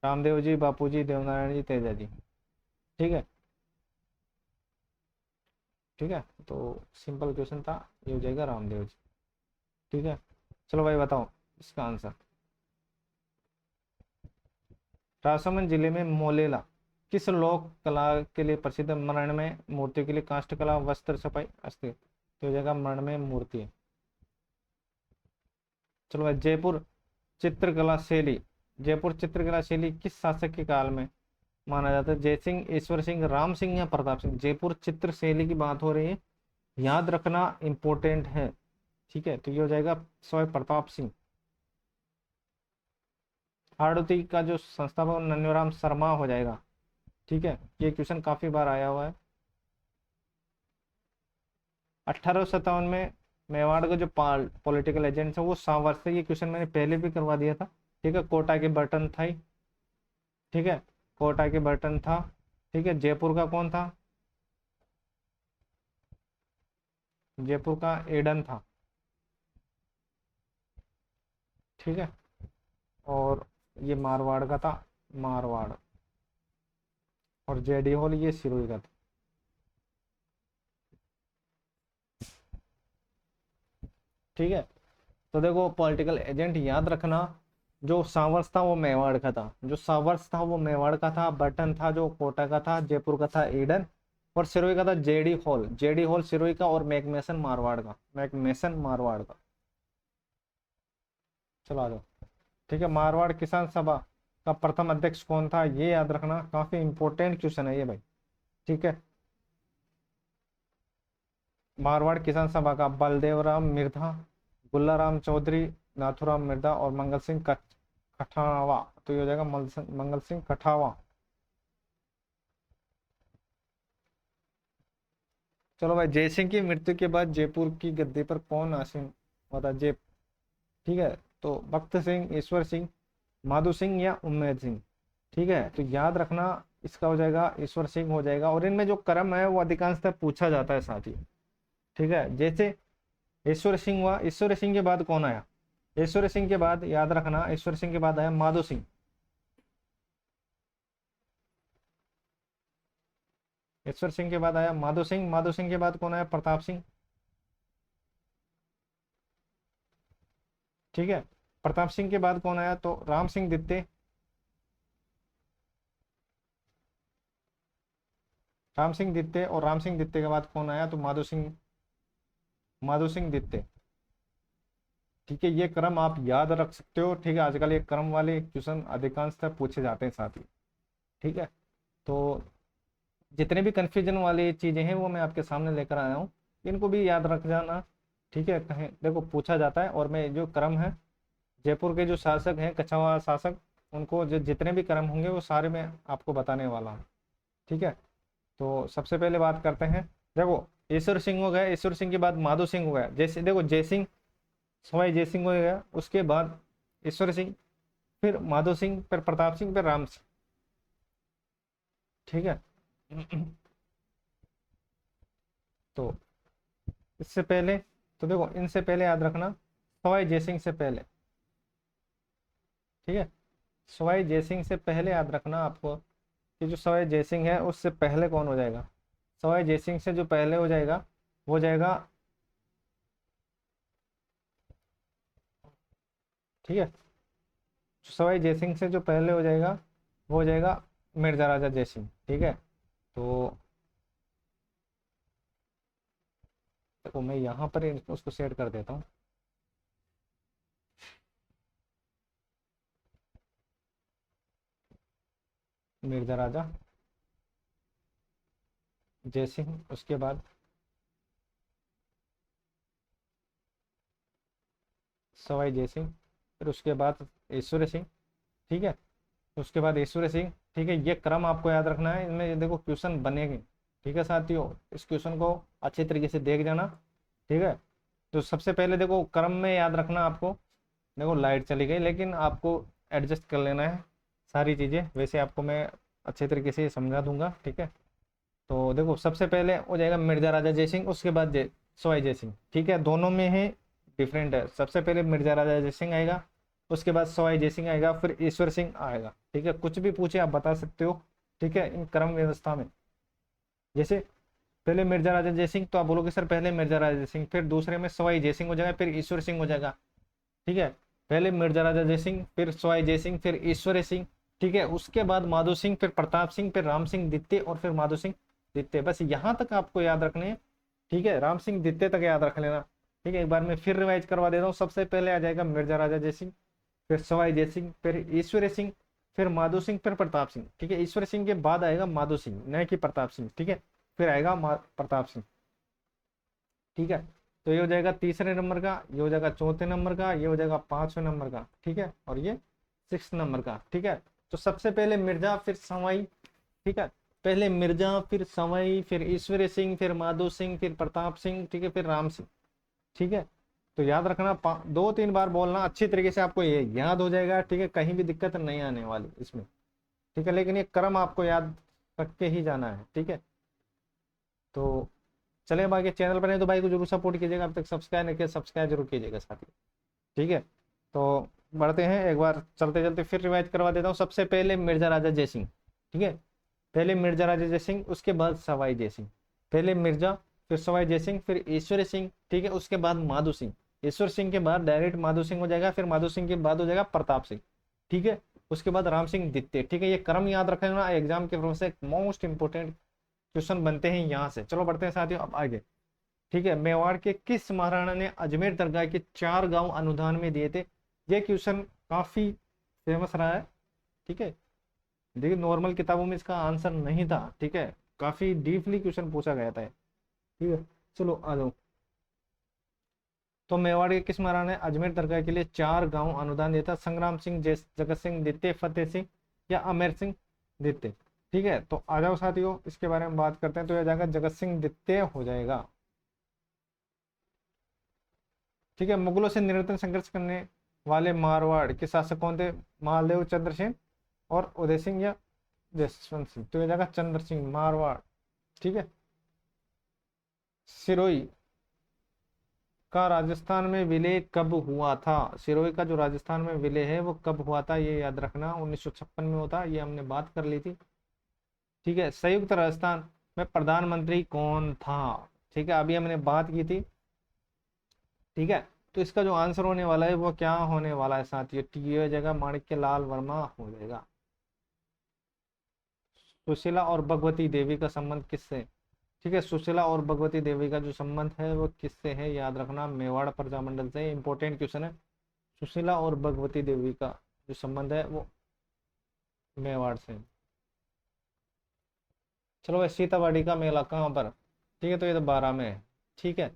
रामदेव जी, बापू जी, देवनारायण जी, तेजा जी। ठीक है, ठीक है, तो सिंपल क्वेश्चन था, ये हो जाएगा रामदेव जी। ठीक है, चलो भाई बताओ इसका आंसर। राजसमंद जिले में मोलेला किस लोक कला के लिए प्रसिद्ध है? मृण्मय मूर्ति के लिए, काष्ठ कला, वस्त्र छपाई, अस्थि, तो हो जाएगा मृण्मय मूर्ति। चलो भाई, जयपुर चित्रकला शैली, जयपुर चित्रकला शैली किस शासक के काल में माना जाता है? जय सिंह, ईश्वर सिंह, राम सिंह या प्रताप सिंह? जयपुर चित्र शैली की बात हो रही है, याद रखना इंपॉर्टेंट है। ठीक है, तो ये हो जाएगा सवाई प्रताप सिंह। आड़ती का जो संस्थापक नन्योराम शर्मा हो जाएगा। ठीक है, ये क्वेश्चन काफी बार आया हुआ है। 1857 में मेवाड़ का जो पॉलिटिकल एजेंट है वो सांवर से, ये क्वेश्चन मैंने पहले भी करवा दिया था। ठीक है, कोटा के बर्टन था ही। ठीक है, कोटा के बर्टन था। ठीक है, जयपुर का कौन था? जयपुर का एडन था। ठीक है, और ये मारवाड़ का था, मारवाड़। और जेडी हॉल ये सिरोही का था। ठीक है, तो देखो पॉलिटिकल एजेंट याद रखना, जो सांवर्स था वो मेवाड़ का था, जो सांवर्स था वो मेवाड़ का था, बर्टन था जो कोटा का था, जयपुर का था ईडन, और सिरोही का था JD hall, JD hall Sirohi का, और मैकमेसन मारवाड़ का, मैकमेसन मारवाड़ का। चलो आ जाओ। ठीक है, मारवाड़ किसान सभा का प्रथम अध्यक्ष कौन था? ये याद रखना, काफी इंपॉर्टेंट क्वेश्चन है ये भाई। ठीक है, मारवाड़ किसान सभा का बलदेव राम मिर्धा, गुल्लाराम चौधरी, नाथुराम मिर्धा और मंगल सिंह कठावा, तो ये हो जाएगा मंगल सिंह कठावा। चलो भाई, जयसिंह की मृत्यु के बाद जयपुर की गद्दी पर कौन आसीन हुआ था? जय, ठीक है, तो भक्त सिंह, ईश्वर सिंह, माधो सिंह या उम्मेद सिंह? ठीक है, तो याद रखना, इसका हो जाएगा ईश्वर सिंह हो जाएगा, और इनमें जो क्रम है वो अधिकांशतः पूछा जाता है साथ ही। ठीक है, जैसे ईश्वर सिंह हुआ, ईश्वर सिंह के बाद कौन आया? ईश्वर सिंह के बाद याद रखना, ईश्वर सिंह के बाद आया माधो सिंह। ईश्वर सिंह के बाद आया माधो सिंह, माधो सिंह के बाद कौन आया? प्रताप सिंह। ठीक है, प्रताप सिंह के बाद कौन आया? तो राम सिंह दित्ते। राम सिंह दित्ते, और राम सिंह दित्ते के बाद कौन आया? तो माधो सिंह, माधो सिंह दित्ते। ठीक है, ये क्रम आप याद रख सकते हो। ठीक है, आजकल ये क्रम वाले क्वेश्चन अधिकांशतः पूछे जाते हैं साथ ही। ठीक है, तो जितने भी कंफ्यूजन वाली चीजें हैं वो मैं आपके सामने लेकर आया हूँ, इनको भी याद रख जाना। ठीक है, कहीं देखो पूछा जाता है, और मैं जो क्रम है, जयपुर के जो शासक हैं कछावा शासक, उनको जो जितने भी क्रम होंगे वो सारे मैं आपको बताने वाला हूँ। ठीक है, तो सबसे पहले बात करते हैं, देखो ईश्वर सिंह हो गया, ईश्वर सिंह के बाद माधो सिंह हो गया, जैसे देखो जय सिंह, सवाई जय सिंह हो गया, उसके बाद ईश्वर सिंह, फिर माधो सिंह, फिर प्रताप सिंह, फिर राम सिंह। ठीक है। तो इससे पहले, तो देखो इनसे पहले याद रखना सवाई जयसिंह से पहले। ठीक है, सवाई जयसिंह से पहले याद रखना आपको कि जो सवाई जयसिंह है उससे पहले कौन हो जाएगा। सवाई जयसिंह से जो पहले हो जाएगा वो जाएगा, ठीक है, सवाई जयसिंह से जो पहले हो जाएगा वो हो जाएगा मिर्जा राजा जयसिंह। ठीक है। तो देखो मैं यहाँ पर उसको सेट कर देता हूँ। मिर्जा राजा जयसिंह, उसके बाद सवाई जयसिंह, फिर उसके बाद ईश्वर सिंह। ठीक है, उसके बाद ईश्वर सिंह। ठीक है, ये क्रम आपको याद रखना है, इनमें ये देखो क्वेश्चन बनेंगे। ठीक है साथियों, इस क्वेश्चन को अच्छे तरीके से देख जाना। ठीक है, तो सबसे पहले देखो क्रम में याद रखना आपको। देखो लाइट चली गई, लेकिन आपको एडजस्ट कर लेना है सारी चीज़ें, वैसे आपको मैं अच्छे तरीके से समझा दूंगा। ठीक है, तो देखो सबसे पहले हो जाएगा मिर्जा राजा जयसिंह, उसके बाद सवाई जयसिंह। ठीक है, दोनों में ही डिफरेंट है, सबसे पहले मिर्जा राजा जयसिंह आएगा, उसके बाद सवाई जयसिंह आएगा, फिर ईश्वर सिंह आएगा। ठीक है, कुछ भी पूछे आप बता सकते हो। ठीक है, इन क्रम व्यवस्था में जैसे पहले मिर्जा राजा जयसिंह, तो आप बोलोगे सर पहले मिर्जा राजा जयसिंह, फिर दूसरे में सवाई जयसिंह हो जाएगा, फिर ईश्वर सिंह हो जाएगा। ठीक है, पहले मिर्जा राजा जयसिंह, फिर सवाई जयसिंह, फिर ईश्वर सिंह। ठीक है, उसके बाद माधो सिंह, फिर प्रताप सिंह, फिर राम सिंह द्वितीय, और फिर माधो सिंह द्वितीय। बस यहाँ तक आपको याद रखने हैं। ठीक है, राम सिंह द्वितीय तक याद रख लेना। ठीक है, एक बार मैं फिर रिवाइज करवा देता हूँ। सबसे पहले आ जाएगा मिर्जा राजा जयसिंह, फिर सवाई जयसिंह, फिर ईश्वर सिंह, फिर माधो सिंह, फिर प्रताप सिंह। ठीक है, ईश्वर सिंह के बाद आएगा माधो सिंह, न कि प्रताप सिंह। ठीक है, फिर आएगा प्रताप सिंह। ठीक है, तो ये हो जाएगा तीसरे नंबर का, ये हो जाएगा चौथे नंबर का, ये हो जाएगा पांचवें नंबर का। ठीक है, और ये 6 नंबर का। ठीक है, तो सबसे पहले मिर्जा फिर सवाई। ठीक है, पहले मिर्जा फिर सवाई फिर ईश्वर सिंह फिर माधो सिंह फिर प्रताप सिंह। ठीक है, फिर राम सिंह। ठीक है, तो याद रखना, 2-3 बार बोलना, अच्छी तरीके से आपको ये याद हो जाएगा। ठीक है, कहीं भी दिक्कत नहीं आने वाली इसमें। ठीक है, लेकिन ये क्रम आपको याद रख के ही जाना है। ठीक है, तो चले बाकी, चैनल पर नहीं तो भाई को जरूर सपोर्ट कीजिएगा, अब तक सब्सक्राइब नहीं किया सब्सक्राइब जरूर कीजिएगा साथी। ठीक है, तो बढ़ते हैं, एक बार चलते चलते फिर रिवाइज करवा देता हूँ। सबसे पहले मिर्जा राजा जयसिंह। ठीक है, पहले मिर्जा राजा जयसिंह, उसके बाद सवाई जयसिंह। पहले मिर्जा, फिर सवाई जयसिंह, फिर ईश्वर सिंह। ठीक है, उसके बाद माधो सिंह। ईश्वर सिंह के बाद डायरेक्ट माधो सिंह हो जाएगा, फिर माधो सिंह के बाद हो जाएगा प्रताप सिंह। ठीक है, उसके बाद राम सिंह द्वितीय। ठीक है, ये क्रम याद रखना, एग्जाम के प्रोसेस एक मोस्ट इंपोर्टेंट क्वेश्चन बनते हैं यहाँ से। चलो बढ़ते हैं साथियों अब आगे। ठीक है, मेवाड़ के किस महाराणा ने अजमेर दरगाह के 4 गांव अनुदान में दिए थे। ये क्वेश्चन काफी फेमस रहा है। ठीक है, देखिए नॉर्मल किताबों में इसका आंसर नहीं था। ठीक है, काफी डीपली क्वेश्चन पूछा गया था। ठीक है, चलो आ जाओ। तो मेवाड़ के किस महाराणा ने अजमेर दरगाह के लिए 4 गांव अनुदान दिया था। संग्राम सिंह, जगत सिंह द्वितीय, फतेह सिंह, या अमेर सिंह द्वितीय। ठीक है, तो आ जाओ साथियों, इसके बारे में बात करते हैं। तो यह जाएगा जगत सिंह द्वितीय हो जाएगा। ठीक है, मुगलों से निरंतर संघर्ष करने वाले मारवाड़ के शासक कौन थे। महादेव चंद्र सिंह और उदय सिंह या जसवंत सिंह। तो यह जाएगा चंद्र सिंह मारवाड़। ठीक है, सिरोही का राजस्थान में विलय कब हुआ था। सिरोही का जो राजस्थान में विलय है वो कब हुआ था, ये याद रखना। 1956 में होता, ये हमने बात कर ली थी। ठीक है, संयुक्त राजस्थान में प्रधानमंत्री कौन था। ठीक है, अभी हमने बात की थी। ठीक है, तो इसका जो आंसर होने वाला है वो क्या होने वाला है साथियों, टी हो जाएगा माणिक्य लाल वर्मा हो जाएगा। सुशीला और भगवती देवी का संबंध किससे। ठीक है, सुशीला और भगवती देवी का जो संबंध है वो किससे है, याद रखना, मेवाड़ प्रजामंडल से। इंपॉर्टेंट क्वेश्चन है, सुशीला और भगवती देवी का जो संबंध है वो मेवाड़ से। चलो भाई, सीतावाड़ी का मेला कहाँ पर। ठीक है, तो ये तो 12 में है। ठीक है,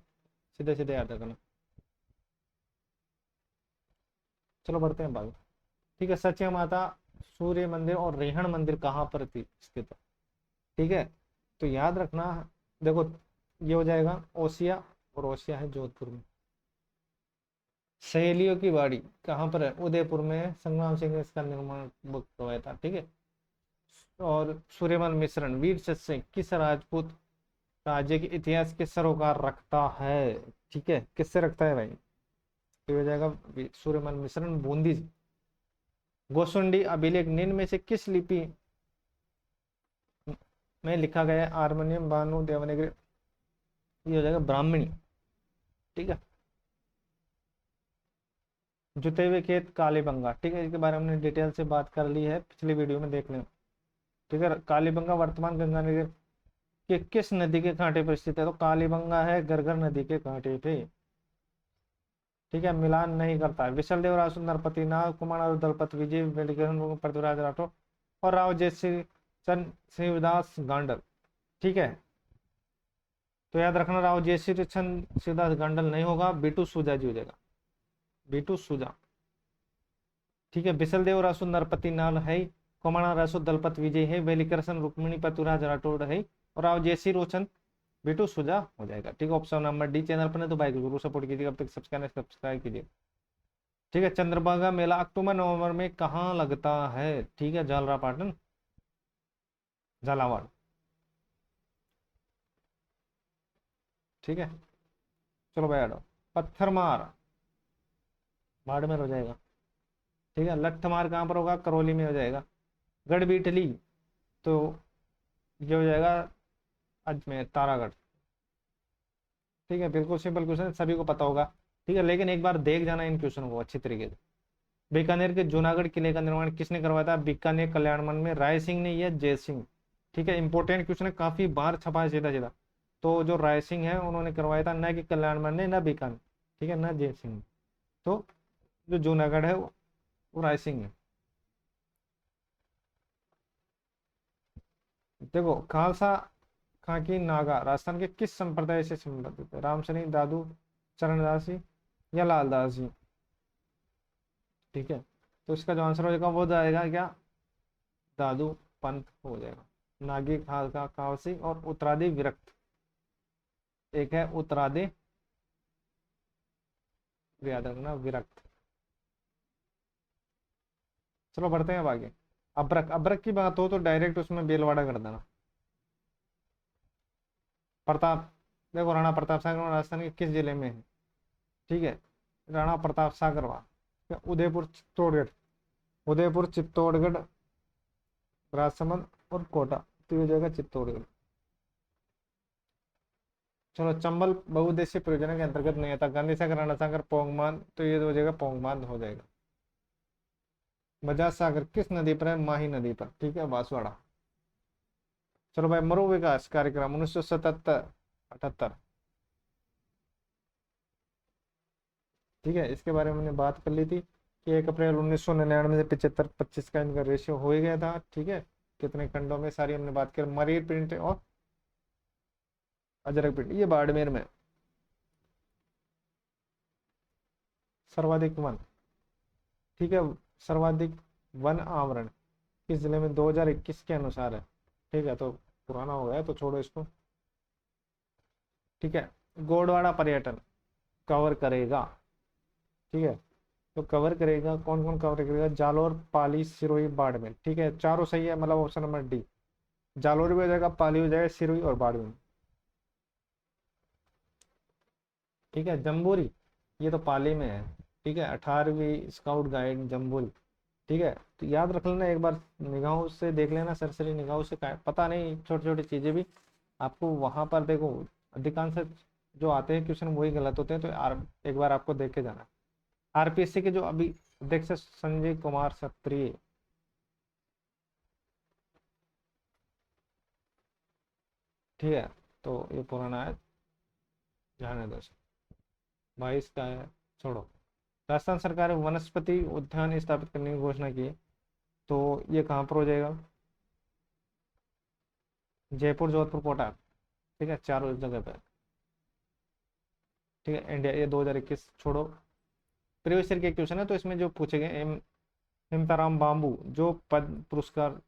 सीधे सीधे याद रखना। चलो बढ़ते हैं भाई। ठीक है, सच्ची माता सूर्य मंदिर और रेहण मंदिर कहाँ पर थी स्थित है? ठीक है, तो याद रखना, देखो ये हो जाएगा ओसिया, और ओसिया है जोधपुर में। सहेलियों की बाड़ी कहाँ पर है? उदयपुर में है। संग्राम सिंह ने इसका निर्माण बुक करवाया था, ठीक है। और सूर्यमल मिश्रण वीर चंद्र सिंह किस राजपूत राज्य के इतिहास के सरोकार रखता है? ठीक है, किससे रखता है भाई? तो ये हो जाएगा सूर्यमल मिश्रण बूंदी से। गोसुंडी अभिलेख निम्न में से किस लिपि में लिखा गया है? हारमोनियम बानु देवनागरी। ये हो जाएगा ब्राह्मणी, ठीक है। जुते हुए खेत कालीबंगा, ठीक है, इसके बारे में हमने डिटेल से बात कर ली है, पिछली वीडियो में देख लें, ठीक है। कालीबंगा वर्तमान गंगानगर के किस नदी के कांटे पर स्थित है? तो कालीबंगा है घग्गर नदी के कांटे पे, ठीक है। मिलान नहीं करता है। विशल देव राव सुंदरपति नाग कुमार दलपत विजय वेलिगन पृथ्वीराज राठौर और राव जयश्री चंद शिवदास गांडल, ठीक है। तो याद रखना राव जयश्री चंद शिवदास गांडल नहीं होगा, बीटू सूजा जी हो जाएगा, बीटू सूजा, ठीक है। बिसल देव रासु नरपति नाल है, कोमाणा रासु दलपत विजय है, वेलिकरसन रुक्मिणी पतुराज राठौड़ है, और राव जयसी रोचन बीटू सुजा हो जाएगा, ठीक है। Option number D. चैनल पर नहीं तो भाई जरूर सपोर्ट कीजिएगा, अब तक सब्सक्राइब कीजिए, ठीक है। चंद्रभागा मेला अक्टूबर नवंबर में कहाँ लगता है? ठीक है, झालरापाटन, झालावाड़, ठीक है। चलो भाई हटो। पत्थर मार बाड़मेर हो जाएगा, ठीक है। लट्ठमार कहाँ पर होगा? करौली में हो जाएगा। गढ़बीटली तो ये हो जाएगा अजमेर तारागढ़, ठीक है। बिल्कुल सिंपल क्वेश्चन, सभी को पता होगा, ठीक है। लेकिन एक बार देख जाना इन क्वेश्चन को अच्छी तरीके से। बीकानेर के जूनागढ़ किले का निर्माण किसने करवाया था? बीकानेर कल्याण मन में राय सिंह ने या जय सिंह, ठीक है। इंपॉर्टेंट क्वेश्चन है, काफी बार छपा है सीधा सीधा। तो जो राय सिंह है उन्होंने करवाया था, न कि कल्याण मन ने, न बीकानेर, ठीक है, न जय सिंह। तो जो जूनागढ़ है वो राय सिंह है। देखो खालसा खाकी नागा राजस्थान के किस संप्रदाय से संबंधित है? रामसनी, दादू, चरणदासी या लालदासी, ठीक है। तो इसका जो आंसर हो जाएगा वो जाएगा क्या? दादू पंथ हो जाएगा। नागी, खालसा, खालसी और उत्तरादि विरक्त, एक है उत्तरादि, याद रखना, विरक्त। चलो बढ़ते हैं अब आगे। अब्रक, अब्रक की बात हो तो डायरेक्ट उसमें बेलवाड़ा कर देना। प्रताप, देखो राणा प्रताप सागर राजस्थान के किस जिले में है? ठीक है, राणा प्रताप सागर वहाँ उदयपुर चित्तौड़गढ़, उदयपुर चित्तौड़गढ़ राजसमंद और कोटा, तो ये जगह चित्तौड़गढ़। चलो चंबल बहुउद्देशीय परियोजना के अंतर्गत नहीं आता। गांधी सागर, राणा सागर, पोंगमान, तो ये हो जाएगा पोंगमान हो जाएगा। बजाज सागर किस नदी पर है? माही नदी पर, ठीक है, बांसवाड़ा। चलो भाई, मरु विकास कार्यक्रम 1977-78, ठीक है, इसके बारे में हमने बात कर ली थी कि 1 अप्रैल 1999 से 75-25 का इनका रेशियो हो ही गया था, ठीक है। कितने खंडों में सारी हमने बात कर, मरीर प्रिंट और अजरक प्रिंट, ये बाड़मेर में। सर्वाधिक वन, ठीक है, सर्वाधिक वन आवरण किस जिले में 2021 के अनुसार है? ठीक है, तो पुराना हो गया तो छोड़ो इसको, ठीक है। गोडवाड़ा पर्यटन कवर करेगा, ठीक है। तो कवर करेगा, कौन कौन कवर करेगा? जालोर, पाली, सिरोही, बाड़मेर, ठीक है। चारों सही है, मतलब ऑप्शन नंबर डी। जालोर भी हो जाएगा, पाली हो जाएगा, सिरोही और बाड़मेर, ठीक है। जम्बूरी, ये तो पाली में है, ठीक है। 18वीं स्काउट गाइड जम्बूरी, ठीक है। तो याद रख लेना, एक बार निगाहों से देख लेना, सरसरी निगाहों से, पता नहीं छोटी छोटी चीजें भी आपको वहां पर देखो, अधिकांश जो आते हैं क्वेश्चन वही गलत होते हैं, तो एक बार आपको देख के जाना। आरपीएससी के जो अभी अध्यक्ष है संजय कुमार सत्रिय, ठीक है। तो ये पुराना है, जाने दो, 22 का है, छोड़ो। राजस्थान सरकार ने वनस्पति उद्यान स्थापित करने की घोषणा की है, तो ये कहाँ पर हो जाएगा? जयपुर, जोधपुर, कोटा, ठीक है, चारों इस जगह पे, ठीक है। इंडिया, ये 2021 छोड़ो। प्रीवियस ईयर के क्वेश्चन है, तो इसमें जो पूछे गए हिमताराम बाम्बू जो पद्म पुरस्कार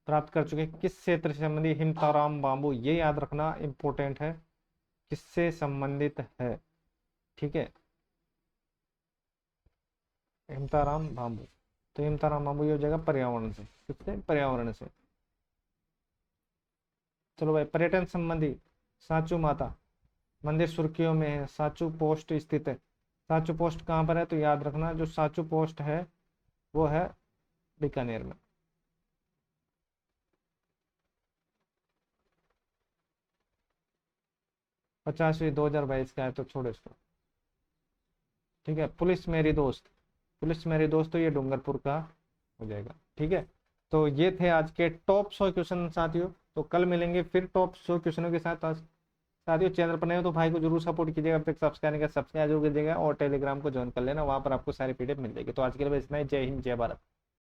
प्राप्त कर चुके हैं। किस क्षेत्र से संबंधित? हिमताराम बांबू, ये याद रखना इंपॉर्टेंट है, किससे संबंधित है, ठीक है, हिमताराम बांबू। तो हिमताराम बांबू ये हो जाएगा पर्यावरण से, किससे? पर्यावरण से। चलो भाई, पर्यटन संबंधी, सांचू माता मंदिर सुर्खियों में है, सांचू पोस्ट स्थित है। सांचू पोस्ट कहाँ पर है? तो याद रखना जो सांचू पोस्ट है वो है बीकानेर में। पचासवीं 2022 का है तो छोड़ो इसको, ठीक है। पुलिस मेरी दोस्त, पुलिस मेरी दोस्त, तो ये डूंगरपुर का हो जाएगा, ठीक है। तो ये थे आज के टॉप 100 क्वेश्चन साथियों। तो कल मिलेंगे फिर टॉप 100 क्वेश्चनों के साथ। साथियों चैनल पर नए हो तो भाई को जरूर सपोर्ट कीजिएगा, अब तक सब्सक्राइब नहीं किया सब्सक्राइब जरूर कीजिएगा, और टेलीग्राम को ज्वाइन कर लेना, वहां पर आपको सारी पीडीएफ मिल जाएगी। तो आज के लिए बस इतना ही। जय हिंद, जय भारत।